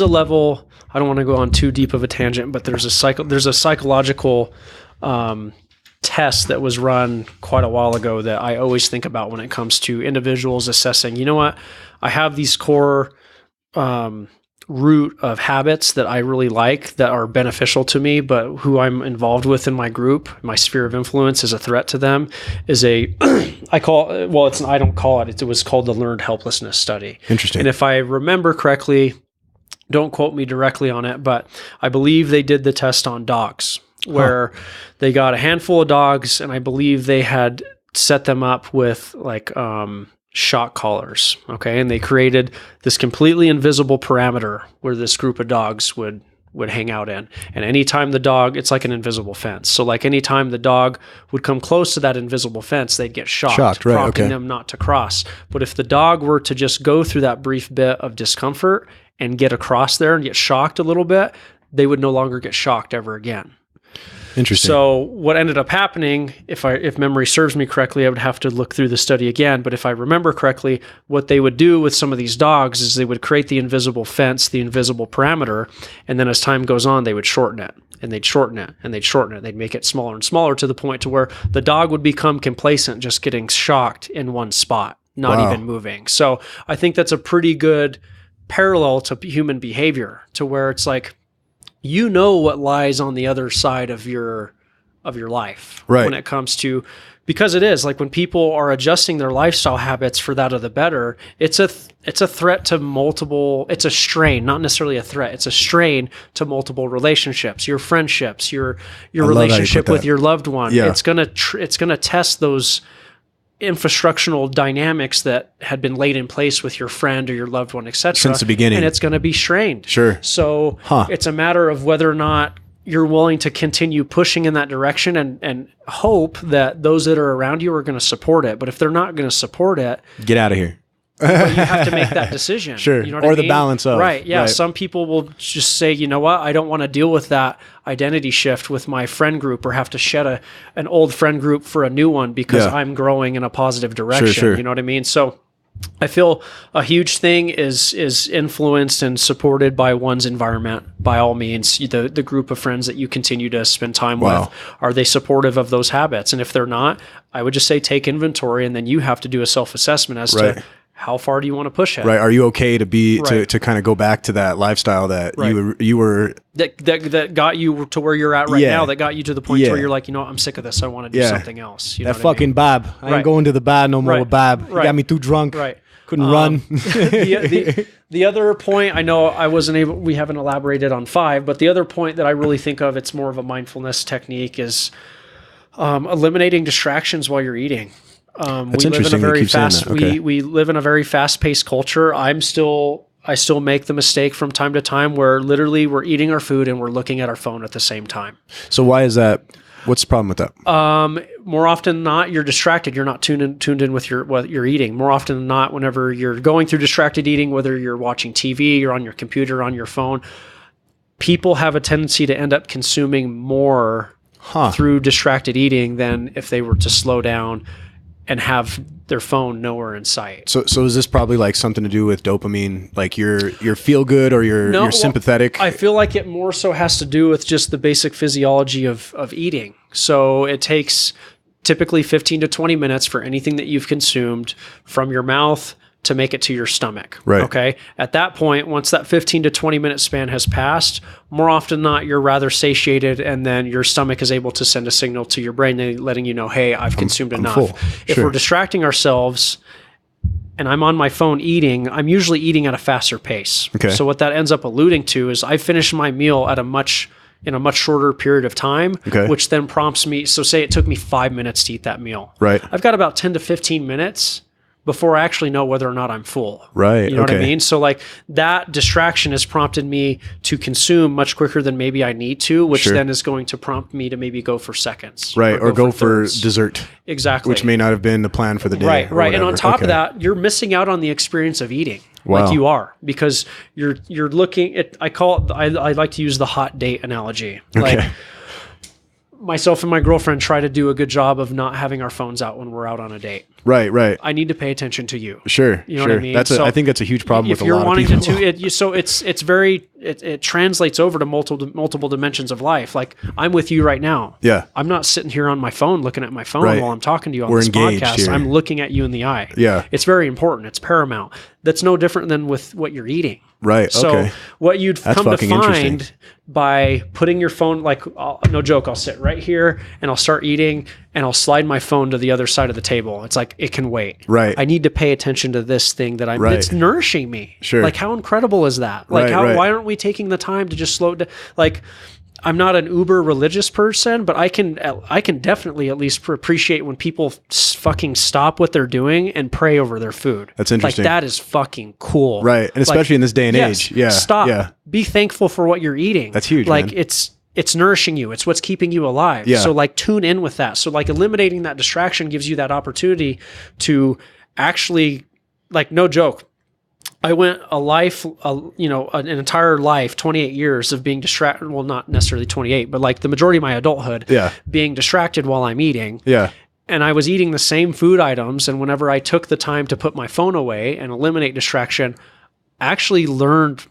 a level, I don't want to go on too deep of a tangent, but there's a psychological, test that was run quite a while ago that I always think about when it comes to individuals assessing, I have these core root of habits that I really like, that are beneficial to me, but who I'm involved with in my group, my sphere of influence, is a threat to them, is I don't call it, it was called the learned helplessness study. Interesting. And if I remember correctly, Don't quote me directly on it, but I believe they did the test on dogs where they got a handful of dogs, and I believe they had set them up with like shock collars. Okay. And they created this completely invisible perimeter where this group of dogs would hang out in. And anytime the dog, it's like an invisible fence. So like anytime the dog would come close to that invisible fence, they'd get shocked, right, prompting them not to cross. But if the dog were to just go through that brief bit of discomfort and get across there and get shocked a little bit, they would no longer get shocked ever again. Interesting. So what ended up happening, if memory serves me correctly, I would have to look through the study again, but if I remember correctly, what they would do with some of these dogs is they would create the invisible fence, the invisible parameter, and then as time goes on, they would shorten it, and they'd shorten it, and they'd shorten it. They'd make it smaller and smaller to the point to where the dog would become complacent, just getting shocked in one spot, not even moving. So I think that's a pretty good parallel to human behavior, to where it's like, you know what lies on the other side of your life, right, when it comes to, because it is like when people are adjusting their lifestyle habits for that of the better, it's a threat to multiple, it's a strain, not necessarily a threat. It's a strain to multiple relationships, your friendships, your relationship with your loved one. Yeah. It's going to test those infrastructural dynamics that had been laid in place with your friend or your loved one, etc. Since the beginning. And it's going to be strained. Sure. So it's a matter of whether or not you're willing to continue pushing in that direction and hope that those that are around you are going to support it. But if they're not going to support it, get out of here. But you have to make that decision. Sure. You know what or I the mean? balance of. Right. Yeah. Right. Some people will just say, you know what, I don't want to deal with that identity shift with my friend group, or have to shed an old friend group for a new one because I'm growing in a positive direction. Sure. You know what I mean? So I feel a huge thing is influenced and supported by one's environment. By all means, the group of friends that you continue to spend time with, are they supportive of those habits? And if they're not, I would just say take inventory, and then you have to do a self-assessment as to how far do you want to push it? Right. Are you okay to be to kind of go back to that lifestyle that you were that got you to where you're at right now? That got you to the point where you're like, you know what, I'm sick of this. I want to do something else. You know that fucking Bob. I ain't going to the bar no more with Bob. He got me too drunk. Right. Couldn't run. The other point, I know I wasn't able. We haven't elaborated on 5, but the other point that I really think of, it's more of a mindfulness technique, is eliminating distractions while you're eating. That's we live in a very fast. Okay. We live in a very fast-paced culture. I still make the mistake from time to time where literally we're eating our food and we're looking at our phone at the same time. So why is that? What's the problem with that? More often than not, you're distracted. You're not tuned in with what you're eating. More often than not, whenever you're going through distracted eating, whether you're watching TV, you're on your computer, on your phone, people have a tendency to end up consuming more through distracted eating than if they were to slow down and have their phone nowhere in sight. So is this probably like something to do with dopamine, like your feel good or your sympathetic? I feel like it more so has to do with just the basic physiology of eating. So it takes typically 15 to 20 minutes for anything that you've consumed from your mouth to make it to your stomach. Right. Okay. At that point, once that 15 to 20 minute span has passed, more often than not, you're rather satiated, and then your stomach is able to send a signal to your brain letting you know, hey, I've consumed enough. Full. If we're distracting ourselves and I'm on my phone eating, I'm usually eating at a faster pace. Okay. So what that ends up alluding to is I finish my meal at in a much shorter period of time, which then prompts me. So say it took me 5 minutes to eat that meal. Right. I've got about 10 to 15 minutes before I actually know whether or not I'm full. Right. You know what I mean? So like that distraction has prompted me to consume much quicker than maybe I need to, which then is going to prompt me to maybe go for seconds. Right. Or go for dessert. Exactly. Which may not have been the plan for the day. Right. And on top of that, you're missing out on the experience of eating. Wow. Like you are, because you're looking at, I like to use the hot date analogy. Like myself and my girlfriend try to do a good job of not having our phones out when we're out on a date. Right. I need to pay attention to you. Sure. You know what I mean? I think that's a huge problem with a lot of people. If you're wanting it translates over to multiple dimensions of life. Like I'm with you right now. Yeah. I'm not sitting here on my phone looking at my phone while I'm talking to you on We're this engaged podcast. here. I'm looking at you in the eye. Yeah. It's very important. It's paramount. That's no different than with what you're eating. Right. So what you'd That's come to fucking find by putting your phone, like no joke, I'll sit right here and I'll start eating, and I'll slide my phone to the other side of the table. It's like, it can wait. Right. I need to pay attention to this thing that it's nourishing me. Sure. Like, how incredible is that? Like, why aren't we taking the time to just slow down? Like, I'm not an uber religious person, but I can definitely at least appreciate when people fucking stop what they're doing and pray over their food. That's interesting. Like, that is fucking cool. Right. And especially in this day and age. Yeah. Stop. Yeah. Be thankful for what you're eating. That's huge, Like, man. it's nourishing you. It's what's keeping you alive. Yeah. So like, tune in with that. So like, eliminating that distraction gives you that opportunity to actually, like, no joke, I went an entire life, 28 years of being distracted. Well, not necessarily 28, but like the majority of my adulthood, being distracted while I'm eating. Yeah. And I was eating the same food items. And whenever I took the time to put my phone away and eliminate distraction, I actually learned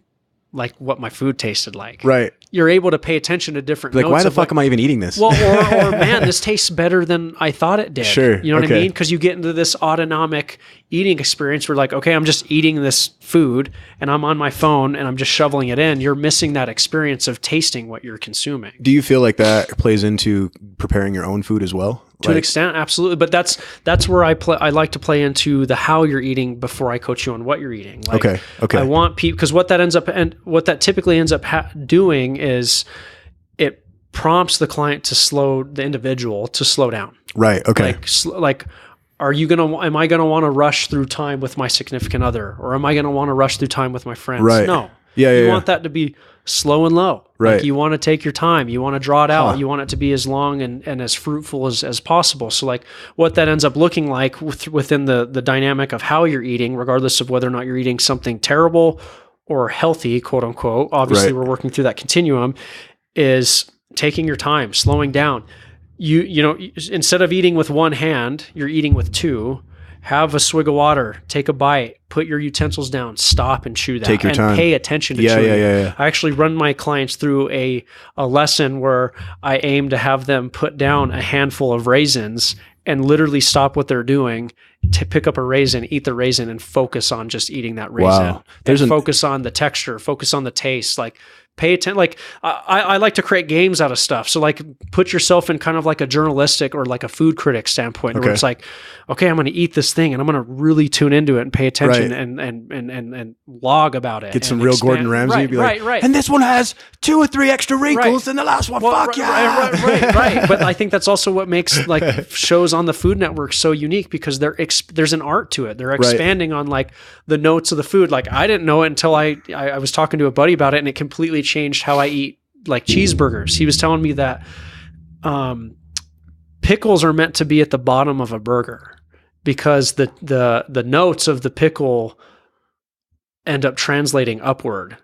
like what my food tasted like. Right. You're able to pay attention to different Like, notes. why the fuck am I even eating this? Well, or man, this tastes better than I thought it did. Sure. You know what I mean? Because you get into this autonomic eating experience where like, okay, I'm just eating this food and I'm on my phone and I'm just shoveling it in. You're missing that experience of tasting what you're consuming. Do you feel like that plays into preparing your own food as well? To an extent, absolutely. But that's where I like to play into the how you're eating before I coach you on what you're eating. Like, Okay. I want people, because what that typically ends up doing is it prompts the individual to slow down. Right. Okay. Like, am I gonna want to rush through time with my significant other, or am I gonna want to rush through time with my friends? Right. No. You want that to be slow and low. Right. Like, you want to take your time. You want to draw it out. You want it to be as long and as fruitful as possible. So like, what that ends up looking like within the dynamic of how you're eating, regardless of whether or not you're eating something terrible or healthy, quote unquote. Obviously, we're working through that continuum, is taking your time, slowing down. You know, instead of eating with one hand, you're eating with two. Have a swig of water, take a bite, put your utensils down, stop and chew that. Take your time. Pay attention to chewing. Yeah. I actually run my clients through a lesson where I aim to have them put down a handful of raisins and literally stop what they're doing to pick up a raisin, eat the raisin, and focus on just eating that raisin. Wow. Focus on the texture, focus on the taste, like pay attention. Like, I like to create games out of stuff. So like, put yourself in kind of like a journalistic or like a food critic standpoint, where it's like, okay, I'm going to eat this thing and I'm going to really tune into it and pay attention and log about it. Get some real Gordon Ramsay. Right. And this one has 2 or 3 extra wrinkles than the last one. Fuck yeah. Right. But I think that's also what makes like shows on the Food Network so unique, because there's an art to it. They're expanding on like the notes of the food. Like, I didn't know it until I was talking to a buddy about it, and it completely changed how I eat like cheeseburgers. He was telling me that pickles are meant to be at the bottom of a burger, because the notes of the pickle end up translating upward.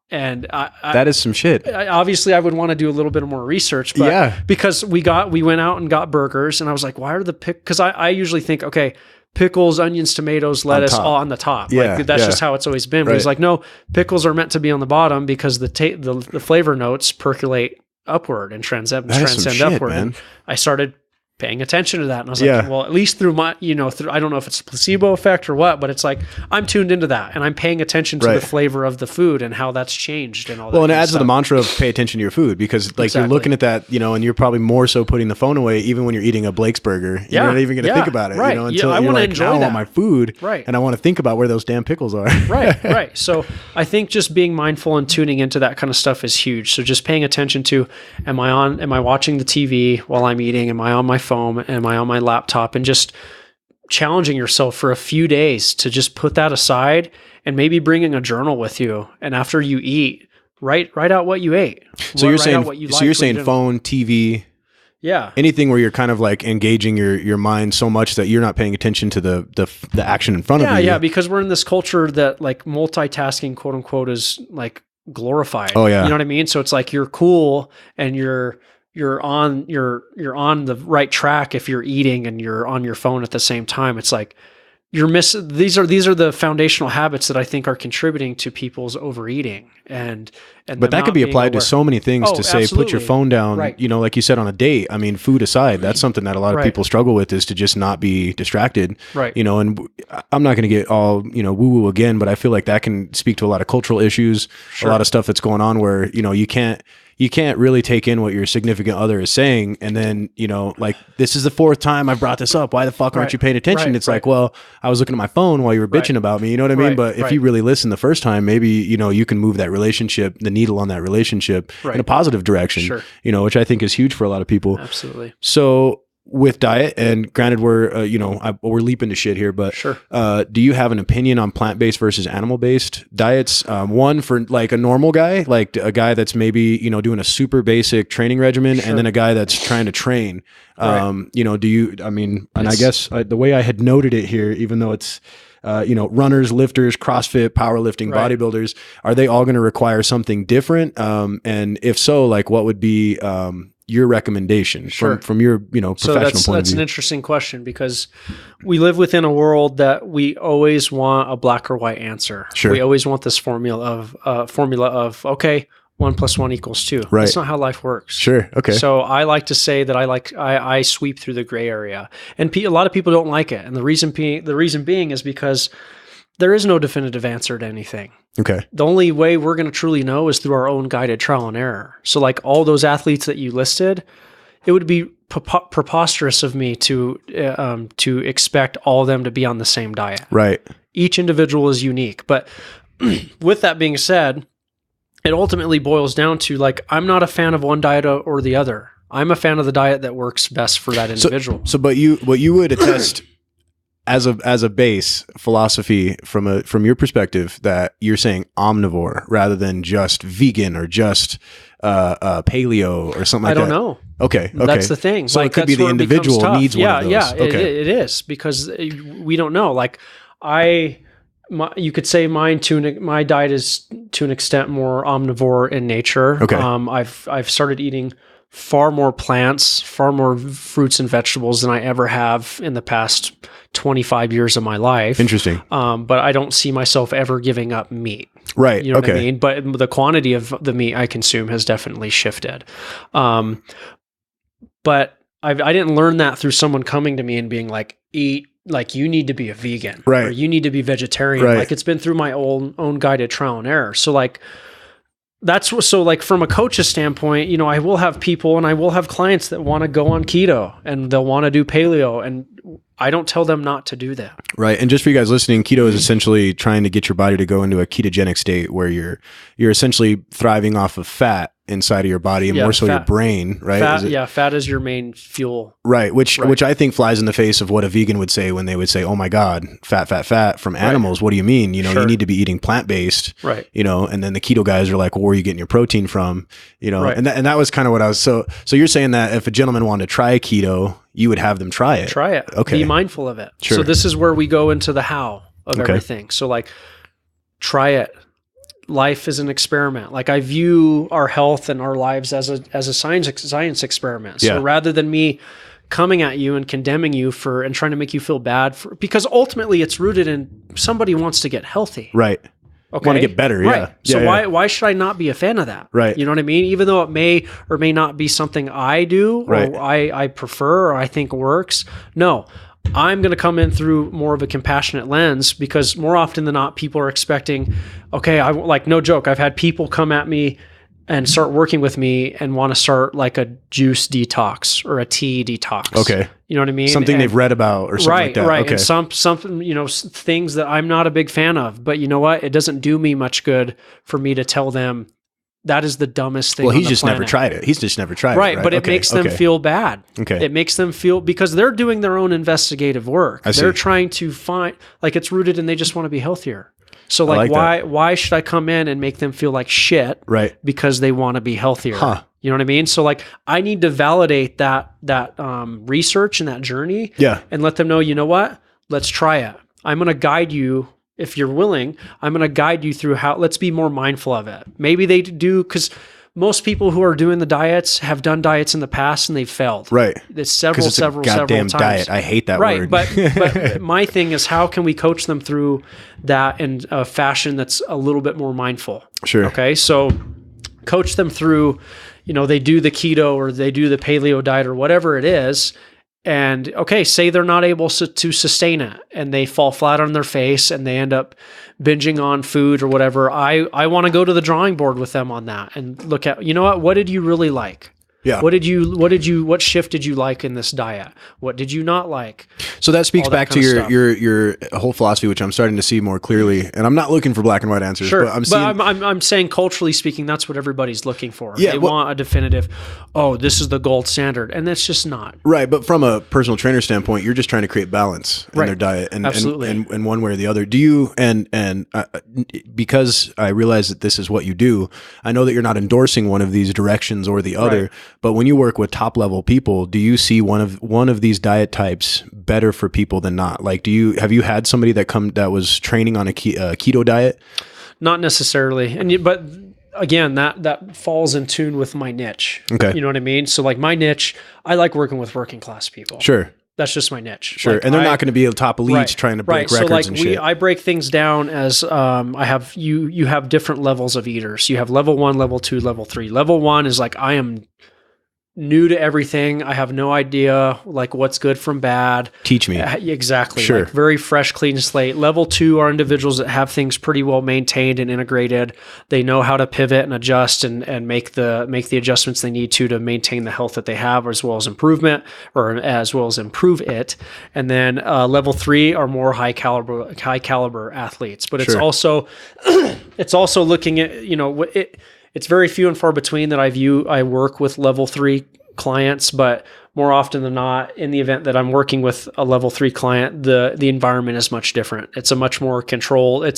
And that is some shit. Obviously, I would want to do a little bit more research, but because we went out and got burgers, and I was like, why are because I usually think, okay, pickles, onions, tomatoes, lettuce, all on the top. Like, that's just how it's always been. But he's like, no, pickles are meant to be on the bottom, because the flavor notes percolate upward and transcend upward. Man. And I started paying attention to that, and I was like, well, at least through my, I don't know if it's a placebo effect or what, but it's like, I'm tuned into that, and I'm paying attention to the flavor of the food and how that's changed and all that. Well, and it adds to the mantra of pay attention to your food, because like you're looking at that, and you're probably more so putting the phone away, even when you're eating a Blake's burger. You're not even going to think about it, until I want to enjoy I want my food, and I want to think about where those damn pickles are. Right. So I think just being mindful and tuning into that kind of stuff is huge. So just paying attention to, am I watching the TV while I'm eating? Am I on my phone? Am I on my laptop? And just challenging yourself for a few days to just put that aside, and maybe bringing a journal with you. And after you eat, write out what you ate. So you're saying phone, TV, anything where you're kind of like engaging your mind so much that you're not paying attention to the action in front of you. Yeah, because we're in this culture that like multitasking, quote unquote, is like glorified. Oh yeah. You know what I mean? So it's like, you're cool and you're on the right track if you're eating and you're on your phone at the same time. It's like you're missing. These are the foundational habits that I think are contributing to people's overeating and but that could be applied to so many things. To say, put your phone down, like you said, on a date. I mean, food aside, that's something that a lot of people struggle with, is to just not be distracted. And I'm not going to get all, woo-woo again, but I feel like that can speak to a lot of cultural issues, a lot of stuff that's going on where, you you can't really take in what your significant other is saying. And then, you know, like, this is the 4th time I've brought this up. Why the fuck aren't you paying attention? It's like, well, I was looking at my phone while you were bitching about me. You know what I mean? But if you really listen the first time, maybe, you know, you can move that relationship, the needle on that relationship in a positive direction, you know, which I think is huge for a lot of people. Absolutely. So with diet, and granted, we're, you know, we're leaping to shit here, but do you have an opinion on plant-based versus animal-based diets? One for like a normal guy, like a guy that's maybe, you know, doing a super basic training regimen, and then a guy that's trying to train. You know, and I guess the way I had noted it here, even though it's, you know, runners, lifters, CrossFit, powerlifting, bodybuilders, are they all going to require something different? And if so, like, what would be, your recommendation from your, you know, professional point of view? That's an interesting question, because we live within a world that we always want a black or white answer. We always want this formula of okay, 1 + 1 = 2. That's not how life works. Okay. So I like to say that I sweep through the gray area, and a lot of people don't like it. And the reason being is because there is no definitive answer to anything. Okay. The only way we're going to truly know is through our own guided trial and error. So like all those athletes that you listed, it would be preposterous of me to expect all of them to be on the same diet. Right. Each individual is unique. But with that being said, it ultimately boils down to, like, I'm not a fan of one diet or the other. I'm a fan of the diet that works best for that individual. But what you would attest as a base philosophy from your perspective, that you're saying omnivore rather than just vegan or just paleo or something like that? I don't know. Okay. That's the thing. So like, it could be the individual needs one of those. Yeah, it is, because we don't know. Like you could say my diet is to an extent more omnivore in nature. Okay. I've started eating far more plants, far more fruits and vegetables than I ever have in the past 25 years of my life. Interesting. But I don't see myself ever giving up meat. Right. You know what I mean? But the quantity of the meat I consume has definitely shifted. But I didn't learn that through someone coming to me and being like, eat, like, you need to be a vegan, or you need to be vegetarian. Like, it's been through my own guided trial and error. So like, like from a coach's standpoint, you know, I will have people and I will have clients that want to go on keto and they'll want to do paleo, and I don't tell them not to do that. Right. And just for you guys listening, keto is essentially trying to get your body to go into a ketogenic state where you're essentially thriving off of fat inside of your body, and more so your brain, right? Fat is your main fuel. Right. Which I think flies in the face of what a vegan would say when they would say, oh my God, fat from animals. What do you mean? You know, you need to be eating plant-based, you know, and then the keto guys are like, well, where are you getting your protein from? You know, and that was kind of what I was, so you're saying that if a gentleman wanted to try keto, you would have them try it. Okay. Be mindful of it. So this is where we go into the how of everything. So like, try it. Life is an experiment. Like, I view our health and our lives as a science experiment. So rather than me coming at you and condemning you and trying to make you feel bad because ultimately it's rooted in somebody wants to get healthy. Right. Okay. Want to get better. Right. So why should I not be a fan of that? Right. You know what I mean? Even though it may or may not be something I do or I prefer or I think works. No. I'm going to come in through more of a compassionate lens, because more often than not, people are expecting, okay, no joke, I've had people come at me and start working with me and want to start like a juice detox or a tea detox. Okay. You know what I mean? Something they've read about or something like that. Right. Okay. And something, you know, things that I'm not a big fan of, but you know what? It doesn't do me much good for me to tell them that is the dumbest thing. Well, he's just never tried it. He's just never tried it. Right. But it makes them feel bad. Okay. It makes them feel, because they're doing their own investigative work. They're trying to find, like, it's rooted and they just want to be healthier. So like why should I come in and make them feel like shit? Right. Because they want to be healthier. Huh. You know what I mean? So like, I need to validate that research and that journey. Yeah. And let them know, you know what? Let's try it. I'm going to guide you. If you're willing, I'm going to guide you through let's be more mindful of it. Maybe they do, because most people who are doing the diets have done diets in the past and they've failed. Right. It's several times. Diet. I hate that word. But my thing is, how can we coach them through that in a fashion that's a little bit more mindful? Sure. Okay. So coach them through, you know, they do the keto or they do the paleo diet or whatever it is. And okay, say they're not able to sustain it and they fall flat on their face and they end up binging on food or whatever. I want to go to the drawing board with them on that and look at, what did you really like? Yeah. What shift did you like in this diet? What did you not like? So that speaks back to your whole philosophy, which I'm starting to see more clearly. And I'm not looking for black and white answers, sure. but I'm saying culturally speaking, that's what everybody's looking for. Yeah, they want a definitive, this is the gold standard. And that's just not. Right. But from a personal trainer standpoint, you're just trying to create balance in their diet Absolutely. And one way or the other. Do you, because I realize that this is what you do, I know that you're not endorsing one of these directions or the other. Right. But when you work with top level people, do you see one of these diet types better for people than not? Like, have you had somebody that was training on a keto diet? Not necessarily, but again, that falls in tune with my niche. Okay, you know what I mean. So like my niche, I like working with working class people. Sure. That's just my niche. Sure. Like, and they're not going to be top elites trying to break records and shit. I break things down as you have different levels of eaters. You have level 1, level 2, level 3. Level 1 is like, I am new to everything. I have no idea like what's good from bad. Teach me. Exactly. Sure. Like very fresh, clean slate. Level 2 are individuals that have things pretty well maintained and integrated. They know how to pivot and adjust and make the adjustments they need to maintain the health that they have, as well as improve it. And then level 3 are more high caliber athletes. But it's also looking at, it's very few and far between that I work with level 3 clients, but more often than not, in the event that I'm working with a level 3 client, the environment is much different. It's a much more controlled.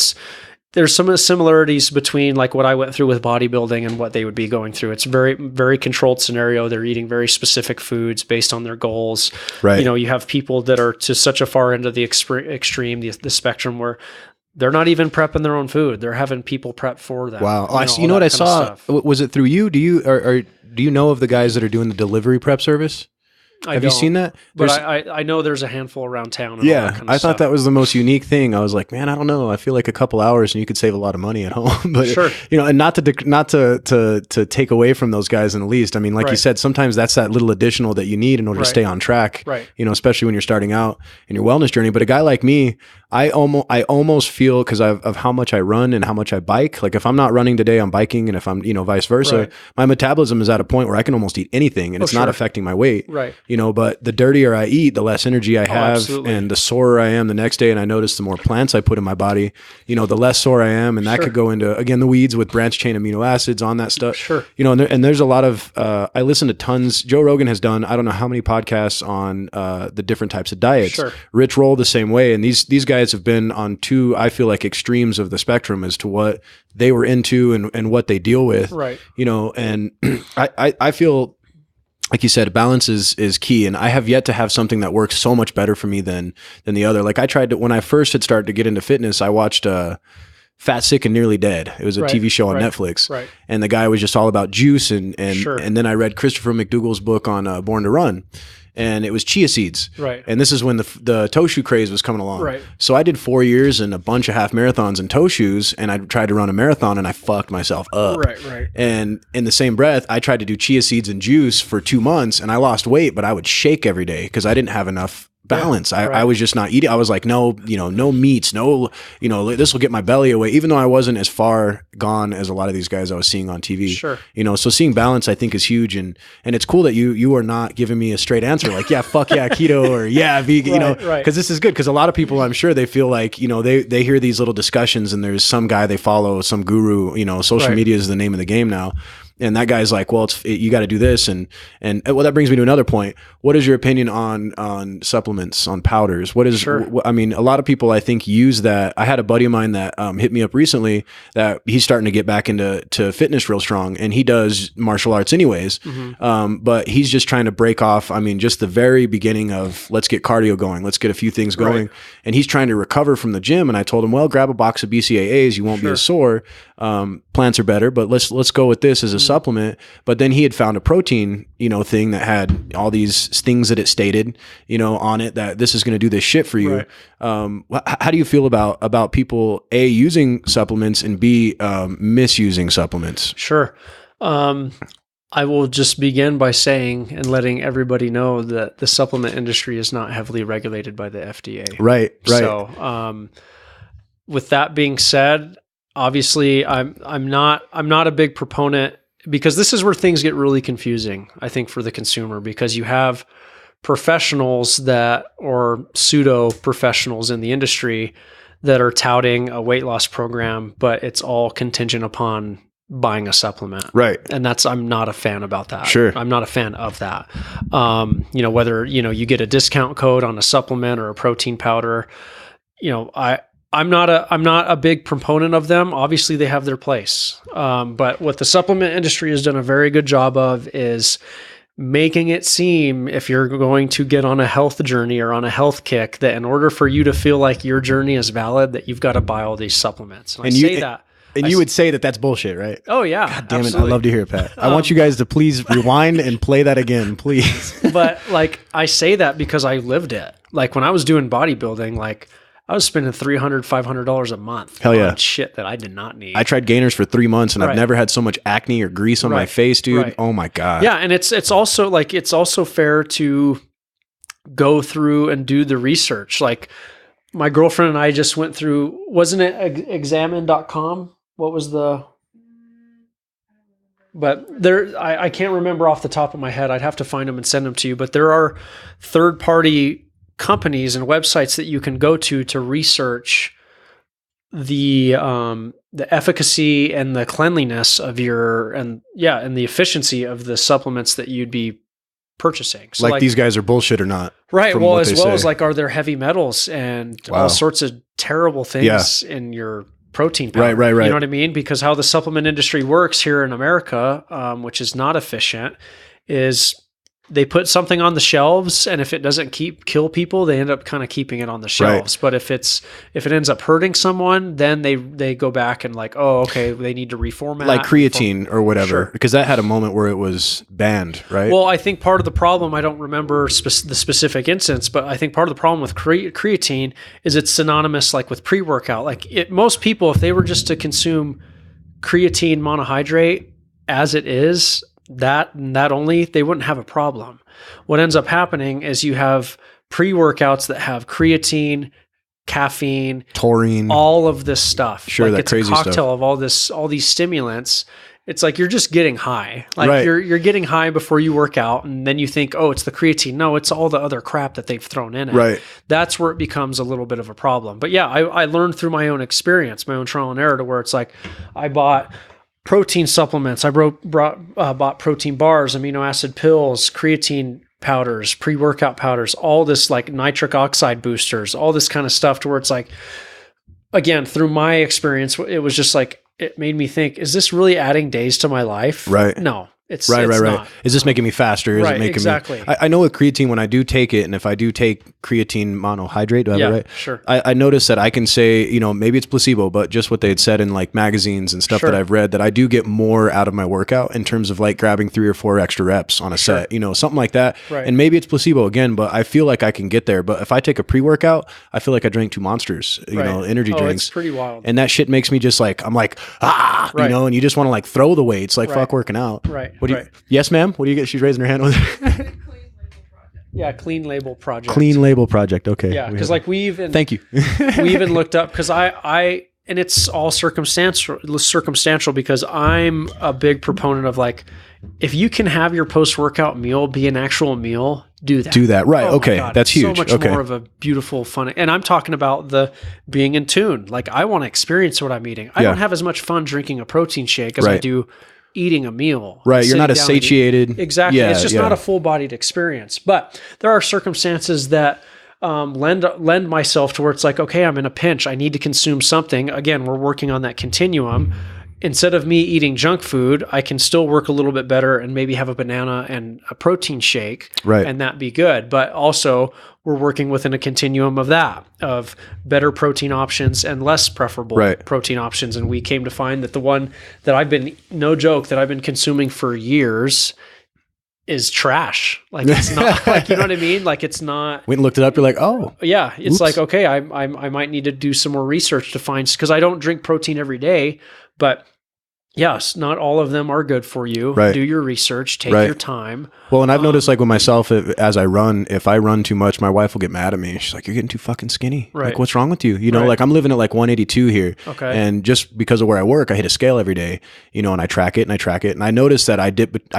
There's some of the similarities between like what I went through with bodybuilding and what they would be going through. It's very, very controlled scenario. They're eating very specific foods based on their goals. Right. You have people that are to such a far end of the extreme, the spectrum, where they're not even prepping their own food. They're having people prep for them. Wow. You know what I saw? Was it through you? Do you know of the guys that are doing the delivery prep service? Have you seen that? But I know there's a handful around town. Yeah, I thought that was the most unique thing. I was like, man, I don't know. I feel like a couple hours and you could save a lot of money at home. But sure. And not to take away from those guys in the least. I mean, like you said, sometimes that's that little additional that you need in order to stay on track. Right. Especially when you're starting out in your wellness journey. But a guy like me, I almost feel, because of how much I run and how much I bike. Like if I'm not running today, I'm biking, and if I'm vice versa, my metabolism is at a point where I can almost eat anything, and it's not affecting my weight. Right. But the dirtier I eat, the less energy I have, and the sorer I am the next day. And I notice the more plants I put in my body, the less sore I am, and that could go into, again, the weeds with branched chain amino acids on that stuff. Sure. And there's a lot of, I listen to tons. Joe Rogan has done, I don't know how many podcasts on the different types of diets. Sure. Rich Roll the same way. And these guys have been on two, I feel like, extremes of the spectrum as to what they were into and what they deal with. Right. And I feel, like you said, balance is key. And I have yet to have something that works so much better for me than the other. Like I tried to, when I first had started to get into fitness, I watched Fat, Sick, and Nearly Dead. It was a TV show on Netflix. Right. And the guy was just all about juice. And then I read Christopher McDougall's book on Born to Run. And it was chia seeds. Right. And this is when the toe shoe craze was coming along. Right. So I did 4 years and a bunch of half marathons in toe shoes, and I tried to run a marathon and I fucked myself up. Right. And in the same breath, I tried to do chia seeds and juice for 2 months, and I lost weight, but I would shake every day because I didn't have enough balance. I was just not eating. I was like, no meats, this will get my belly away, even though I wasn't as far gone as a lot of these guys I was seeing on TV. Sure. So seeing balance, I think, is huge. And it's cool that you are not giving me a straight answer like, yeah, fuck yeah, keto, or yeah, vegan, because this is good. Because a lot of people, I'm sure, they feel like, they hear these little discussions and there's some guy they follow, some guru, social media is the name of the game now. And that guy's like, well, you got to do this. And well, that brings me to another point. What is your opinion on supplements, on powders? I mean, a lot of people, I think, use that. I had a buddy of mine that hit me up recently that he's starting to get back into fitness real strong, and he does martial arts anyways. Mm-hmm. But he's just trying to break off, just the very beginning of, let's get cardio going. Let's get a few things going. Right. And he's trying to recover from the gym. And I told him, well, grab a box of BCAAs. You won't be as sore. Plants are better, but let's go with this as a supplement. But then he had found a protein, thing that had all these things that it stated, on it, that this is going to do this shit for you. Right. How do you feel about people, A, using supplements, and B, misusing supplements? Sure. I will just begin by saying and letting everybody know that the supplement industry is not heavily regulated by the FDA. Right. So, with that being said, obviously I'm not a big proponent, because this is where things get really confusing, I think, for the consumer, because you have professionals or pseudo professionals in the industry that are touting a weight loss program, but it's all contingent upon buying a supplement. Right. And I'm not a fan about that. Sure. I'm not a fan of that. Whether, you get a discount code on a supplement or a protein powder, I'm not a big proponent of them. Obviously they have their place. But what the supplement industry has done a very good job of is making it seem, if you're going to get on a health journey or on a health kick, that in order for you to feel like your journey is valid, that you've got to buy all these supplements. And you would say that that's bullshit, right? Oh yeah. God damn absolutely. It. I love to hear it, Pat. I want you guys to please rewind and play that again, please. But I say that because I lived it. Like when I was doing bodybuilding, I was spending $300, $500 a month on shit that I did not need. I tried gainers for 3 months and I've never had so much acne or grease on my face, dude. Right. Oh my God. Yeah. And it's also fair to go through and do the research. Like my girlfriend and I just went through, wasn't it examine.com? What was but I can't remember off the top of my head. I'd have to find them and send them to you, but there are third-party companies and websites that you can go to research the efficacy and the cleanliness of and the efficiency of the supplements that you'd be purchasing. So these guys are bullshit or not. Right. Well, as well as are there heavy metals and all sorts of terrible things in your protein powder. Right. You know what I mean? Because how the supplement industry works here in America, which is not efficient, is they put something on the shelves, and if it doesn't kill people, they end up kind of keeping it on the shelves. Right. But if it ends up hurting someone, then they go back and they need to reformat. Like creatine or whatever, because that had a moment where it was banned, right? Well, I think part of the problem, I don't remember the specific instance, but I think part of the problem with creatine is it's synonymous with pre-workout. Most people, if they were just to consume creatine monohydrate as it is, that only, they wouldn't have a problem. What ends up happening is you have pre-workouts that have creatine, caffeine, taurine, all of this stuff. Sure, that it's crazy a cocktail stuff. of all these stimulants. It's you're just getting high. You're getting high before you work out, and then you think, oh, it's the creatine. No, it's all the other crap that they've thrown in it. Right. That's where it becomes a little bit of a problem. But yeah, I learned through my own experience, my own trial and error, to where it's I bought protein supplements. I bought protein bars, amino acid pills, creatine powders, pre-workout powders, all this nitric oxide boosters, all this kind of stuff, to where it's again, through my experience, it was just it made me think, is this really adding days to my life? Right. No. It's right. not. Is this making me faster? Is it making exactly. me? I know with creatine, when I do take it, and if I do take creatine monohydrate, do I have it right? Sure. I notice that I can say, maybe it's placebo, but just what they had said in magazines and stuff that I've read, that I do get more out of my workout in terms of grabbing 3 or 4 extra reps on a set, something like that. Right. And maybe it's placebo again, but I feel like I can get there. But if I take a pre-workout, I feel like I drank 2 Monsters, energy drinks. It's pretty wild. And that shit makes me just and you just want to throw the weights, fuck working out. Right. What do you? Yes, ma'am. What do you get? She's raising her hand over there. Clean Label Project. Clean Label Project. Okay. Yeah, because we even thank you. we even looked up, because I and it's all circumstantial because I'm a big proponent of if you can have your post-workout meal be an actual meal, do that. Do that. Right. Oh okay. God, that's huge. So much more of a beautiful, fun. And I'm talking about the being in tune. I want to experience what I'm eating. I don't have as much fun drinking a protein shake as I do eating a meal. Right. You're not as satiated. Exactly. It's just not a full-bodied experience. But there are circumstances that lend myself to where it's okay, I'm in a pinch. I need to consume something. Again, we're working on that continuum. Instead of me eating junk food, I can still work a little bit better and maybe have a banana and a protein shake, and that be good. But also, we're working within a continuum of better protein options and less preferable protein options. And we came to find that the one that I've been consuming for years is trash. It's not you know what I mean? It's not. Went and looked it up. You're oh yeah. It's oops. Okay, I might need to do some more research to find, because I don't drink protein every day, but yes, not all of them are good for you. Right. Do your research, take Right. your time. Well, and I've noticed like with myself, as I run, if I run too much, my wife will get mad at me. She's like, "You're getting too fucking skinny. Right. Like, what's wrong with you?" You know, Right. like I'm living at like 182 here. Okay. And just because of where I work, I hit a scale every day, you know, and I track it and I track it. And I noticed that I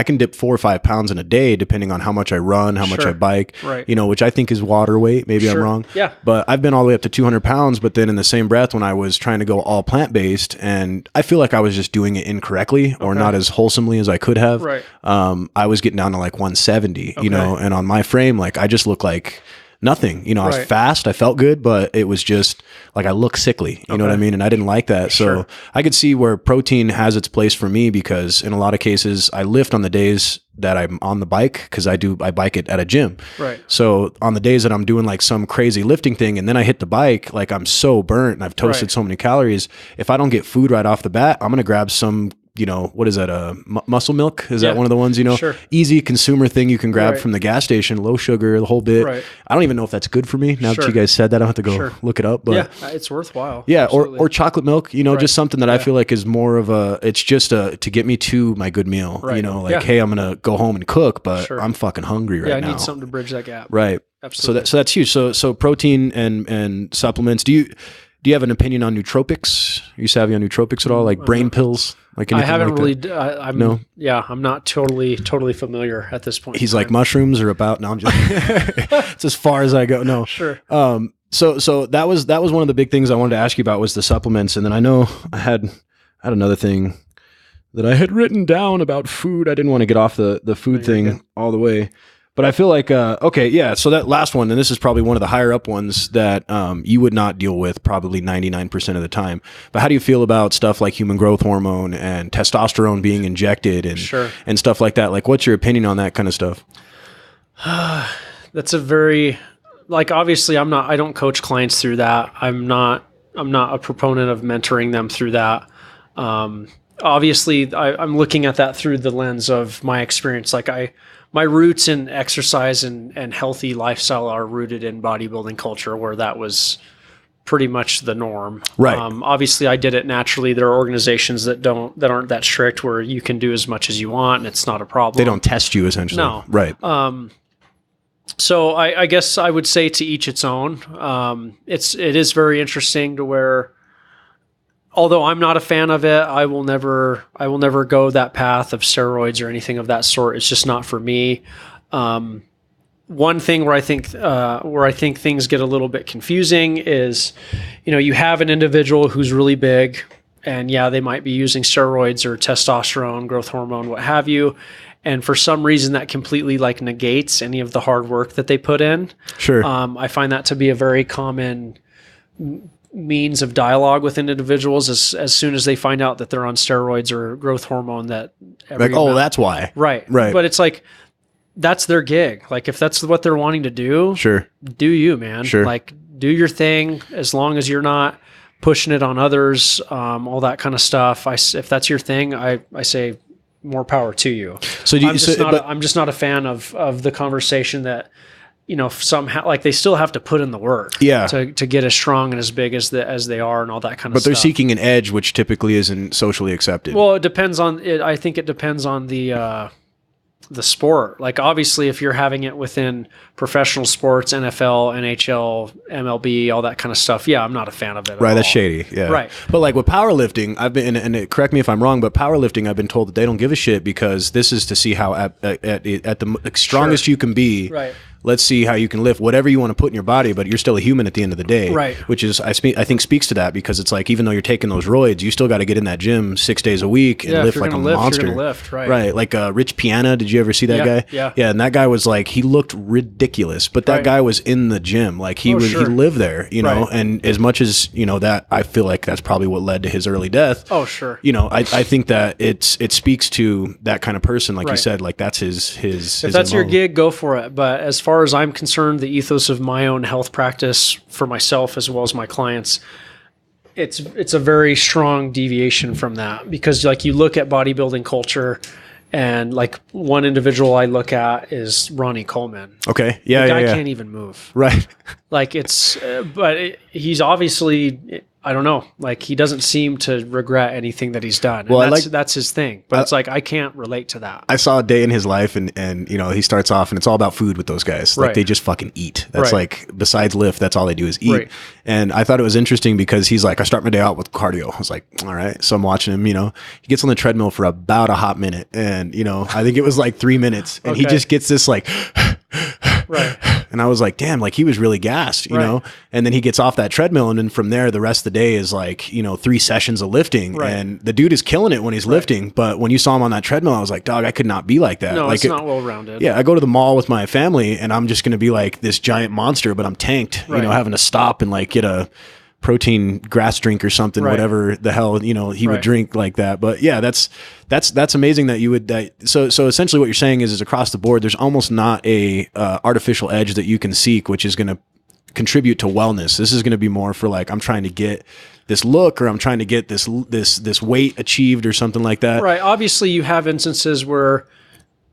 can dip 4 or 5 pounds in a day, depending on how much I run, how much Sure. I bike, Right. you know, which I think is water weight. Maybe I'm Sure. wrong. Yeah. But I've been all the way up to 200 pounds. But then in the same breath, when I was trying to go all plant-based, and I feel like I was just doing it incorrectly or not as wholesomely as I could have. Right. I was getting down to like 170, you know, Okay. and on my frame, like I just look like nothing, you know, I was Right. fast, I felt good, but it was just like, I look sickly, you know what I mean? And I didn't like that. So Sure. I could see where protein has its place for me, because in a lot of cases I lift on the days that I'm on the bike, because I bike it at a gym. Right. So on the days that I'm doing like some crazy lifting thing and then I hit the bike, like I'm so burnt and I've toasted Right. so many calories. If I don't get food right off the bat, I'm going to grab some, you know, what is that? Muscle milk? Is that one of the ones, you know, Sure. easy consumer thing you can grab Right. from the gas station, low sugar, the whole bit. Right. I don't even know if that's good for me. Now that Sure. you guys said that, I don't have to go Sure. look it up, but Yeah, it's worthwhile. yeah, Absolutely. or chocolate milk, you know, Right. just something that I feel like is more of it's just to get me to my good meal, you Right. know, like, Yeah. Hey, I'm going to go home and cook, but Sure. I'm fucking hungry right yeah, I now. need something to bridge that gap. Right. Absolutely. So that's huge. So protein and supplements. Do you have an opinion on nootropics? Are you savvy on nootropics at all? Like brain pills? Like I anything haven't like really. that? I'm No? Yeah, I'm not totally familiar at this point. He's in like, time. mushrooms are about, no, I'm just, it's as far as I go. No. Sure. So that was one of the big things I wanted to ask you about, was the supplements. And then I know I had another thing that I had written down about food. I didn't want to get off the food thing good. all the way, but I feel like, okay. Yeah. So that last one, and this is probably one of the higher up ones that, you would not deal with probably 99% of the time, but how do you feel about stuff like human growth hormone and testosterone being injected and, Sure. and stuff like that? Like, what's your opinion on that kind of stuff? That's a very, like, obviously I don't coach clients through that. I'm not a proponent of mentoring them through that. Obviously I'm looking at that through the lens of my experience. Like my roots in exercise and healthy lifestyle are rooted in bodybuilding culture, where that was pretty much the norm. Right. Obviously I did it naturally. There are organizations that aren't that strict, where you can do as much as you want and it's not a problem. They don't test you, essentially. No. Right. So I guess I would say to each its own. It is very interesting to where, although I'm not a fan of it, I will never go that path of steroids or anything of that sort. It's just not for me. One thing where I think things get a little bit confusing is, you know, you have an individual who's really big, and yeah, they might be using steroids or testosterone, growth hormone, what have you. And for some reason that completely like negates any of the hard work that they put in. Sure. I find that to be a very common means of dialogue with individuals as soon as they find out that they're on steroids or growth hormone, that Like, oh, that's why. right. But it's like, that's their gig. Like, if that's what they're wanting to do, Sure. do you, man. Sure. Like, do your thing, as long as you're not pushing it on others, all that kind of stuff. If that's your thing, I say more power to you. So I'm just not a fan of the conversation that, you know, somehow, like, they still have to put in the work, Yeah. to get as strong and as big as they are and all that kind of But stuff. they're seeking an edge, which typically isn't socially accepted. Well, it depends on it. I think it depends on the sport. Like, obviously, if you're having it within professional sports, NFL, NHL, MLB, all that kind of stuff, yeah, I'm not a fan of it. Right, at that's all. shady. Yeah. Right. But like with powerlifting, I've been, and correct me if I'm wrong, but powerlifting, I've been told that they don't give a shit, because this is to see how at the strongest you can be. Right. Let's see how you can lift whatever you want to put in your body, but you're still a human at the end of the day. Right. Which is, I think speaks to that, because it's like, even though you're taking those roids, you still got to get in that gym 6 days a week and Yeah, if lift you're like a gonna lift, monster. you're gonna lift, right. Right. Like Rich Piana. Did you ever see that Yeah, guy? yeah. Yeah. And that guy was like, he looked ridiculous, but that Right. guy was in the gym. Like he Sure. he lived there, you know, Right. and as much as, you know, that, I feel like that's probably what led to his early death. Oh, sure. You know, I think that it speaks to that kind of person, like you Right. said, like that's his If that's your MO. gig, go for it. But as far as I'm concerned, the ethos of my own health practice for myself as well as my clients, it's a very strong deviation from that, because like you look at bodybuilding culture, and like one individual I look at is Ronnie Coleman. Okay. Yeah. The guy yeah. can't even move. Right. Like it's, he's obviously, I don't know, like he doesn't seem to regret anything that he's done. Well, that's his thing, but it's like, I can't relate to that. I saw a day in his life and he starts off and it's all about food with those guys. Like they just fucking eat. That's like, besides lift, that's all they do is eat. Right. And I thought it was interesting because he's like, I start my day out with cardio. I was like, all right. So I'm watching him, he gets on the treadmill for about a hot minute. And, I think it was like 3 minutes and he just gets this like, right. And I was like, damn, like he was really gassed, you know? And then he gets off that treadmill. And then from there, the rest of the day is like, 3 sessions of lifting. Right. And the dude is killing it when he's lifting. But when you saw him on that treadmill, I was like, dog, I could not be like that. No, like it's not well-rounded. Yeah. I go to the mall with my family and I'm just going to be like this giant monster, but I'm tanked, having to stop and like get a protein grass drink or something, whatever the hell, he would drink like that. But yeah, that's amazing that you would, so essentially what you're saying is across the board, there's almost not a artificial edge that you can seek, which is going to contribute to wellness. This is going to be more for like, I'm trying to get this look, or I'm trying to get this weight achieved or something like that. Right. Obviously you have instances where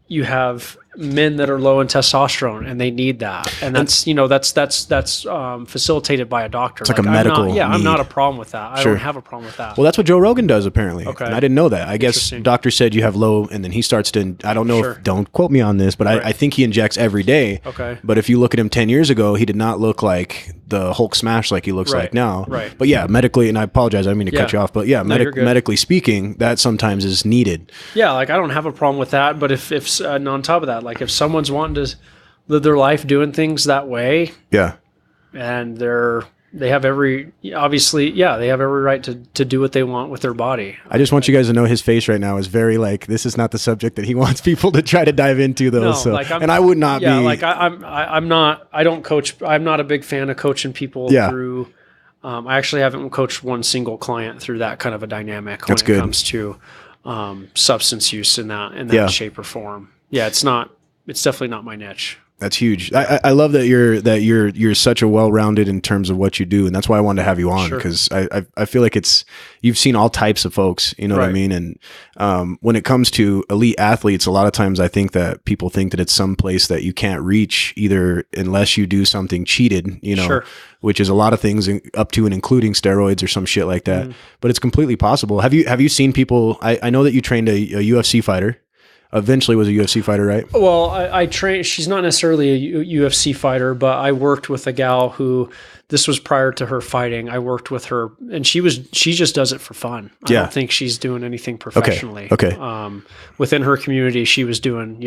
you have men that are low in testosterone and they need that. And that's facilitated by a doctor. It's like a medical need. I'm not a problem with that. I don't have a problem with that. Well, that's what Joe Rogan does apparently. Okay. And I didn't know that. I guess doctor said you have low, and then he starts to, I don't know, don't quote me on this, but I think he injects every day. Okay. But if you look at him 10 years ago, he did not look like the Hulk smash like he looks like now. Right. But yeah, medically, and I apologize, I didn't mean to cut you off, but yeah, medically speaking, that sometimes is needed. Yeah, like I don't have a problem with that, but if and on top of that, like if someone's wanting to live their life doing things that way, and they have every right to do what they want with their body. I just want you guys to know his face right now is very like, this is not the subject that he wants people to try to dive into though. No, like and I would not be. Like I don't coach. I'm not a big fan of coaching people through. I actually haven't coached one single client through that kind of a dynamic when it comes to substance use in that shape or form. Yeah, it's definitely not my niche. That's huge. I love that you're such a well-rounded in terms of what you do, and that's why I wanted to have you on, because I feel like you've seen all types of folks, you know what I mean? And when it comes to elite athletes, a lot of times I think that people think that it's some place that you can't reach either unless you do something cheated, which is a lot of things up to and including steroids or some shit like that. But it's completely possible. Have you seen people? I know that you trained a UFC fighter. Eventually was a UFC fighter, right? Well, I trained, she's not necessarily a UFC fighter, but I worked with a gal who, this was prior to her fighting. I worked with her and she just does it for fun. I don't think she's doing anything professionally. Okay. Within her community, she was doing,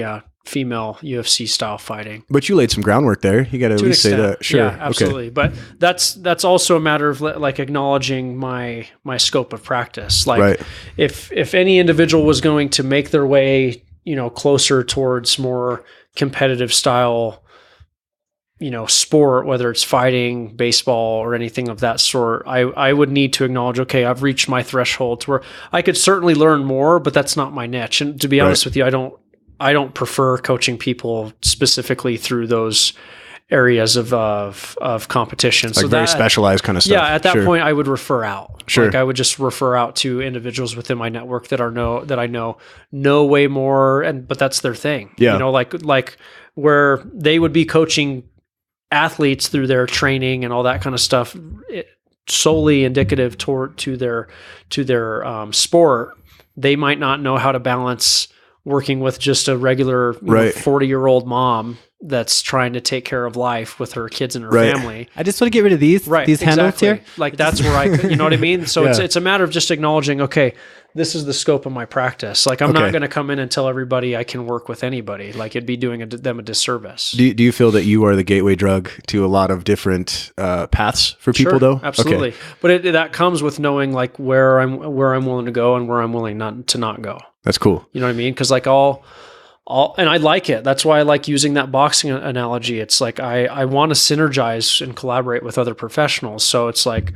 female UFC style fighting. But you laid some groundwork there. You got to at least say that. Sure. Yeah, absolutely. Okay. But that's also a matter of like acknowledging my scope of practice. Like if any individual was going to make their way, closer towards more competitive style, sport, whether it's fighting, baseball, or anything of that sort, I would need to acknowledge, okay, I've reached my threshold to where I could certainly learn more, but that's not my niche. And to be honest with you, I don't prefer coaching people specifically through those areas of competition. Like so very specialized kind of stuff. Yeah, at that point I would refer out. Sure. Like I would just refer out to individuals within my network that I know way more, but that's their thing. Yeah. Like where they would be coaching athletes through their training and all that kind of stuff, solely indicative to their sport. They might not know how to balance working with just a regular 40-year-old mom that's trying to take care of life with her kids and her family. I just want to get rid of these handles here. Like that's where you know what I mean? So it's a matter of just acknowledging, okay, this is the scope of my practice. Like I'm not going to come in and tell everybody I can work with anybody. Like it'd be doing them a disservice. Do you feel that you are the gateway drug to a lot of different paths for people though? Absolutely. Okay. But that comes with knowing like where I'm willing to go and where I'm willing not to go. That's cool. You know what I mean? Cause like and I like it. That's why I like using that boxing analogy. It's like I want to synergize and collaborate with other professionals. So it's like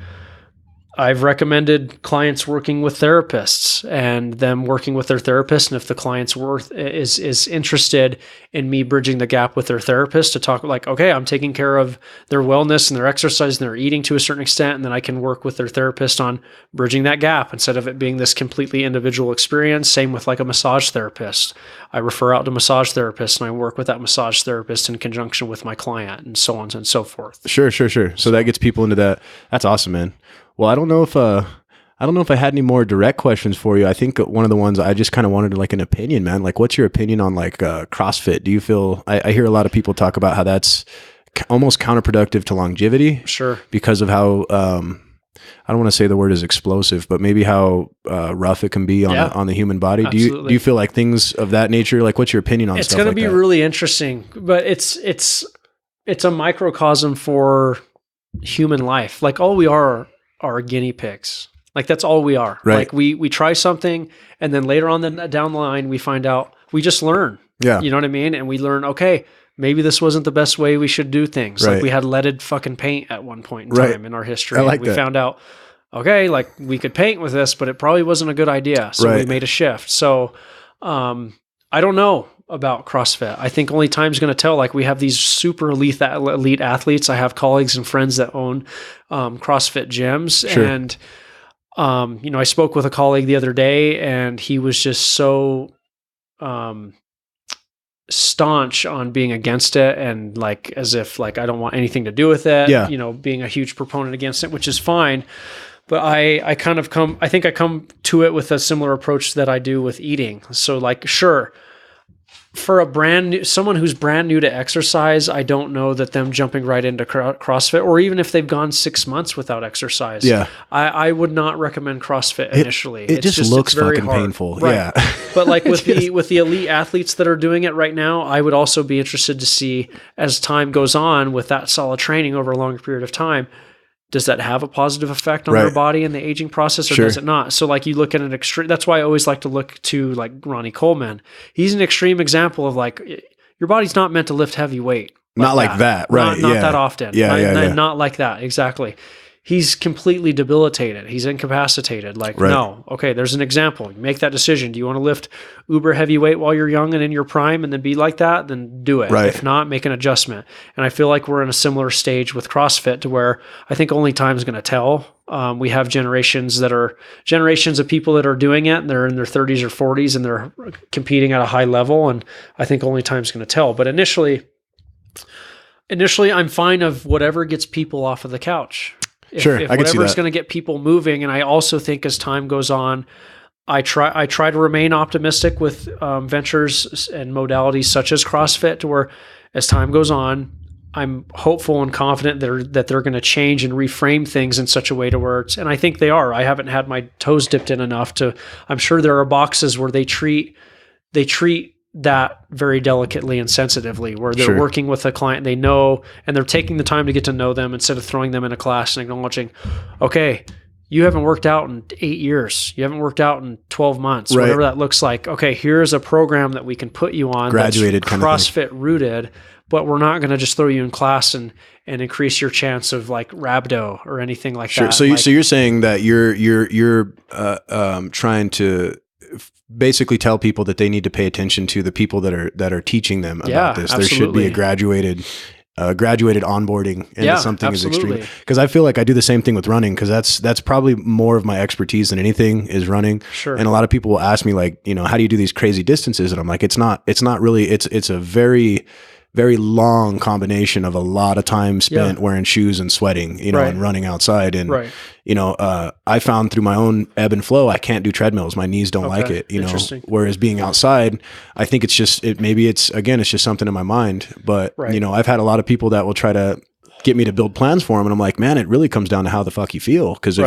I've recommended clients working with therapists and them working with their therapist. And if the client's is interested in me bridging the gap with their therapist to talk like, okay, I'm taking care of their wellness and their exercise and their eating to a certain extent. And then I can work with their therapist on bridging that gap instead of it being this completely individual experience. Same with like a massage therapist. I refer out to massage therapists and I work with that massage therapist in conjunction with my client and so on and so forth. Sure. So that gets people into that. That's awesome, man. Well, I don't know if I had any more direct questions for you. I think one of the ones I just kind of wanted like an opinion, man. Like, what's your opinion on like CrossFit? Do you feel? I hear a lot of people talk about how that's almost counterproductive to longevity. Sure. Because of how I don't want to say the word is explosive, but maybe how rough it can be on the human body. Absolutely. Do you feel like things of that nature? Like, what's your opinion on? It's stuff going to like be that? really interesting, but it's a microcosm for human life. Like all we are guinea pigs. Like that's all we are. Right. Like we try something and then later on down the line, we find out, we just learn. Yeah. You know what I mean? And we learn, okay, maybe this wasn't the best way we should do things. Right. Like we had leaded fucking paint at one point in time in our history. I like we that. found out, okay, like we could paint with this, but it probably wasn't a good idea. So we made a shift. So I don't know about CrossFit. I think only time's going to tell. Like we have these super elite athletes. I have colleagues and friends that own CrossFit gyms. Sure. And, I spoke with a colleague the other day and he was just so staunch on being against it and like as if like I don't want anything to do with it. Yeah. Being a huge proponent against it, which is fine. But I think I come to it with a similar approach that I do with eating. So like, sure, for someone who's brand new to exercise, I don't know that them jumping right into CrossFit, or even if they've gone 6 months without exercise, I would not recommend CrossFit initially. It just looks very fucking hard. painful. Right. Yeah. But like with the elite athletes that are doing it right now, I would also be interested to see as time goes on with that solid training over a longer period of time, does that have a positive effect on their body and the aging process or does it not? So like you look at an extreme, that's why I always like to look to like Ronnie Coleman. He's an extreme example of like, your body's not meant to lift heavy weight. Not like that. Right. Not that often. Yeah. Not like that. Exactly. He's completely debilitated. He's incapacitated. Like, no. Okay, there's an example. You make that decision. Do you want to lift uber heavy weight while you're young and in your prime and then be like that? Then do it. Right. If not, make an adjustment. And I feel like we're in a similar stage with CrossFit to where I think only time's going to tell. We have generations of people that are doing it and they're in their 30s or 40s and they're competing at a high level. And I think only time's going to tell. But initially, I'm fine of whatever gets people off of the couch. If I can see that. whatever's going to get people moving, and I also think as time goes on, I try to remain optimistic with ventures and modalities such as CrossFit, to where as time goes on, I'm hopeful and confident that they're going to change and reframe things in such a way to where it's, and I think they are. I haven't had my toes dipped in enough to. I'm sure there are boxes where they treat that very delicately and sensitively, where they're working with a client they know and they're taking the time to get to know them instead of throwing them in a class and acknowledging, okay, you haven't worked out in 8 years. You haven't worked out in 12 months, whatever that looks like. Okay, here's a program that we can put you on graduated that's CrossFit rooted, but we're not going to just throw you in class and increase your chance of like rhabdo or anything like that. So you're saying that you're trying to basically tell people that they need to pay attention to the people that are teaching them about this. Absolutely. There should be a graduated onboarding into something as extreme. Because I feel like I do the same thing with running, because that's probably more of my expertise than anything is running. Sure. And a lot of people will ask me like, how do you do these crazy distances? And I'm like, it's not really, it's a very, very long combination of a lot of time spent wearing shoes and sweating, and running outside. And, I found through my own ebb and flow, I can't do treadmills. My knees don't like it, whereas being outside, I think it's just, it's just something in my mind. But, I've had a lot of people that will try to get me to build plans for them. And I'm like, man, it really comes down to how the fuck you feel. Cause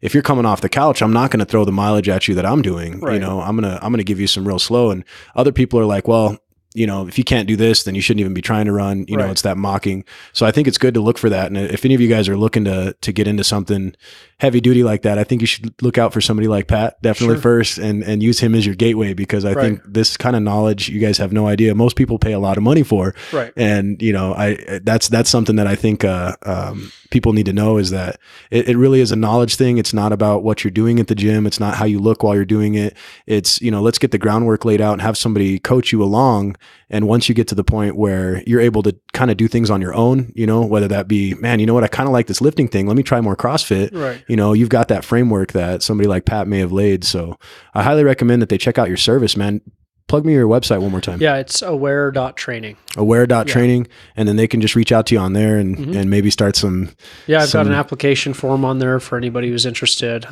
if you're coming off the couch, I'm not going to throw the mileage at you that I'm doing, I'm going to give you some real slow. And other people are like, well, you know, if you can't do this, then you shouldn't even be trying to run. You know, it's that mocking. So I think it's good to look for that. And if any of you guys are looking to get into something heavy duty like that, I think you should look out for somebody like Pat definitely first and use him as your gateway, because I think this kind of knowledge you guys have no idea. Most people pay a lot of money for. And, you know, that's something that I think people need to know, is that it really is a knowledge thing. It's not about what you're doing at the gym. It's not how you look while you're doing it. It's, you know, let's get the groundwork laid out and have somebody coach you along. And once you get to the point where you're able to kind of do things on your own, you know, whether that be, man, you know what, I kind of like this lifting thing. Let me try more CrossFit. You know, you've got that framework that somebody like Pat may have laid. So I highly recommend that they check out your service, man. Plug me your website one more time. Yeah, it's Aware.Training. Aware.Training. And then they can just reach out to you on there and maybe start some. Yeah, I've got an application form on there for anybody who's interested.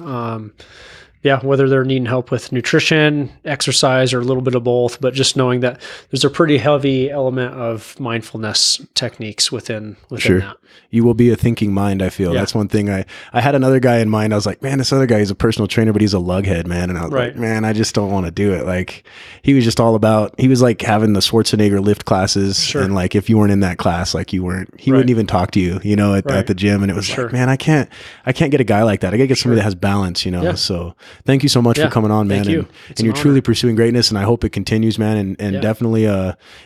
Whether they're needing help with nutrition, exercise, or a little bit of both, but just knowing that there's a pretty heavy element of mindfulness techniques within that. You will be a thinking mind, I feel. That's one thing. I had another guy in mind. I was like, man, this other guy is a personal trainer, but he's a lughead, man. And I was like, man, I just don't want to do it. Like, he was just all about, he was like having the Schwarzenegger lift classes. And like, if you weren't in that class, like he wouldn't even talk to you, you know, at the gym. And it was like, man, I can't get a guy like that. I got to get somebody that has balance, you know? So thank you so much for coming on, man. Thank you. And you're truly pursuing greatness, and I hope it continues, man. And definitely,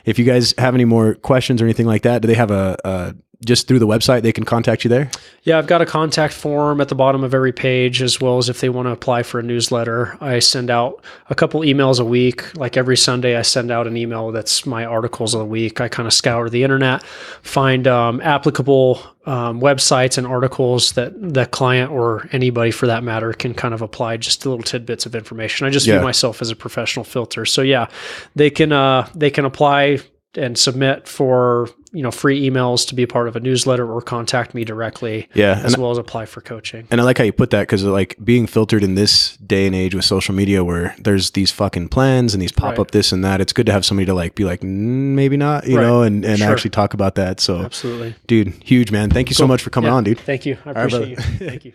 if you guys have any more questions or anything like that, do they have just through the website, they can contact you there? Yeah, I've got a contact form at the bottom of every page, as well as if they want to apply for a newsletter. I send out a couple emails a week. Like every Sunday, I send out an email that's my articles of the week. I kind of scour the internet, find applicable websites and articles that the client or anybody for that matter can kind of apply just little tidbits of information. I just view myself as a professional filter. So yeah, they can apply and submit for, you know, free emails to be a part of a newsletter, or contact me directly, as well as apply for coaching. And I like how you put that, because like being filtered in this day and age with social media, where there's these fucking plans and these pop up this and that, it's good to have somebody to like be like, maybe not, you know, and actually talk about that. So absolutely, dude, huge, man. Thank you so much for coming on, dude. Thank you. I appreciate you. Thank you.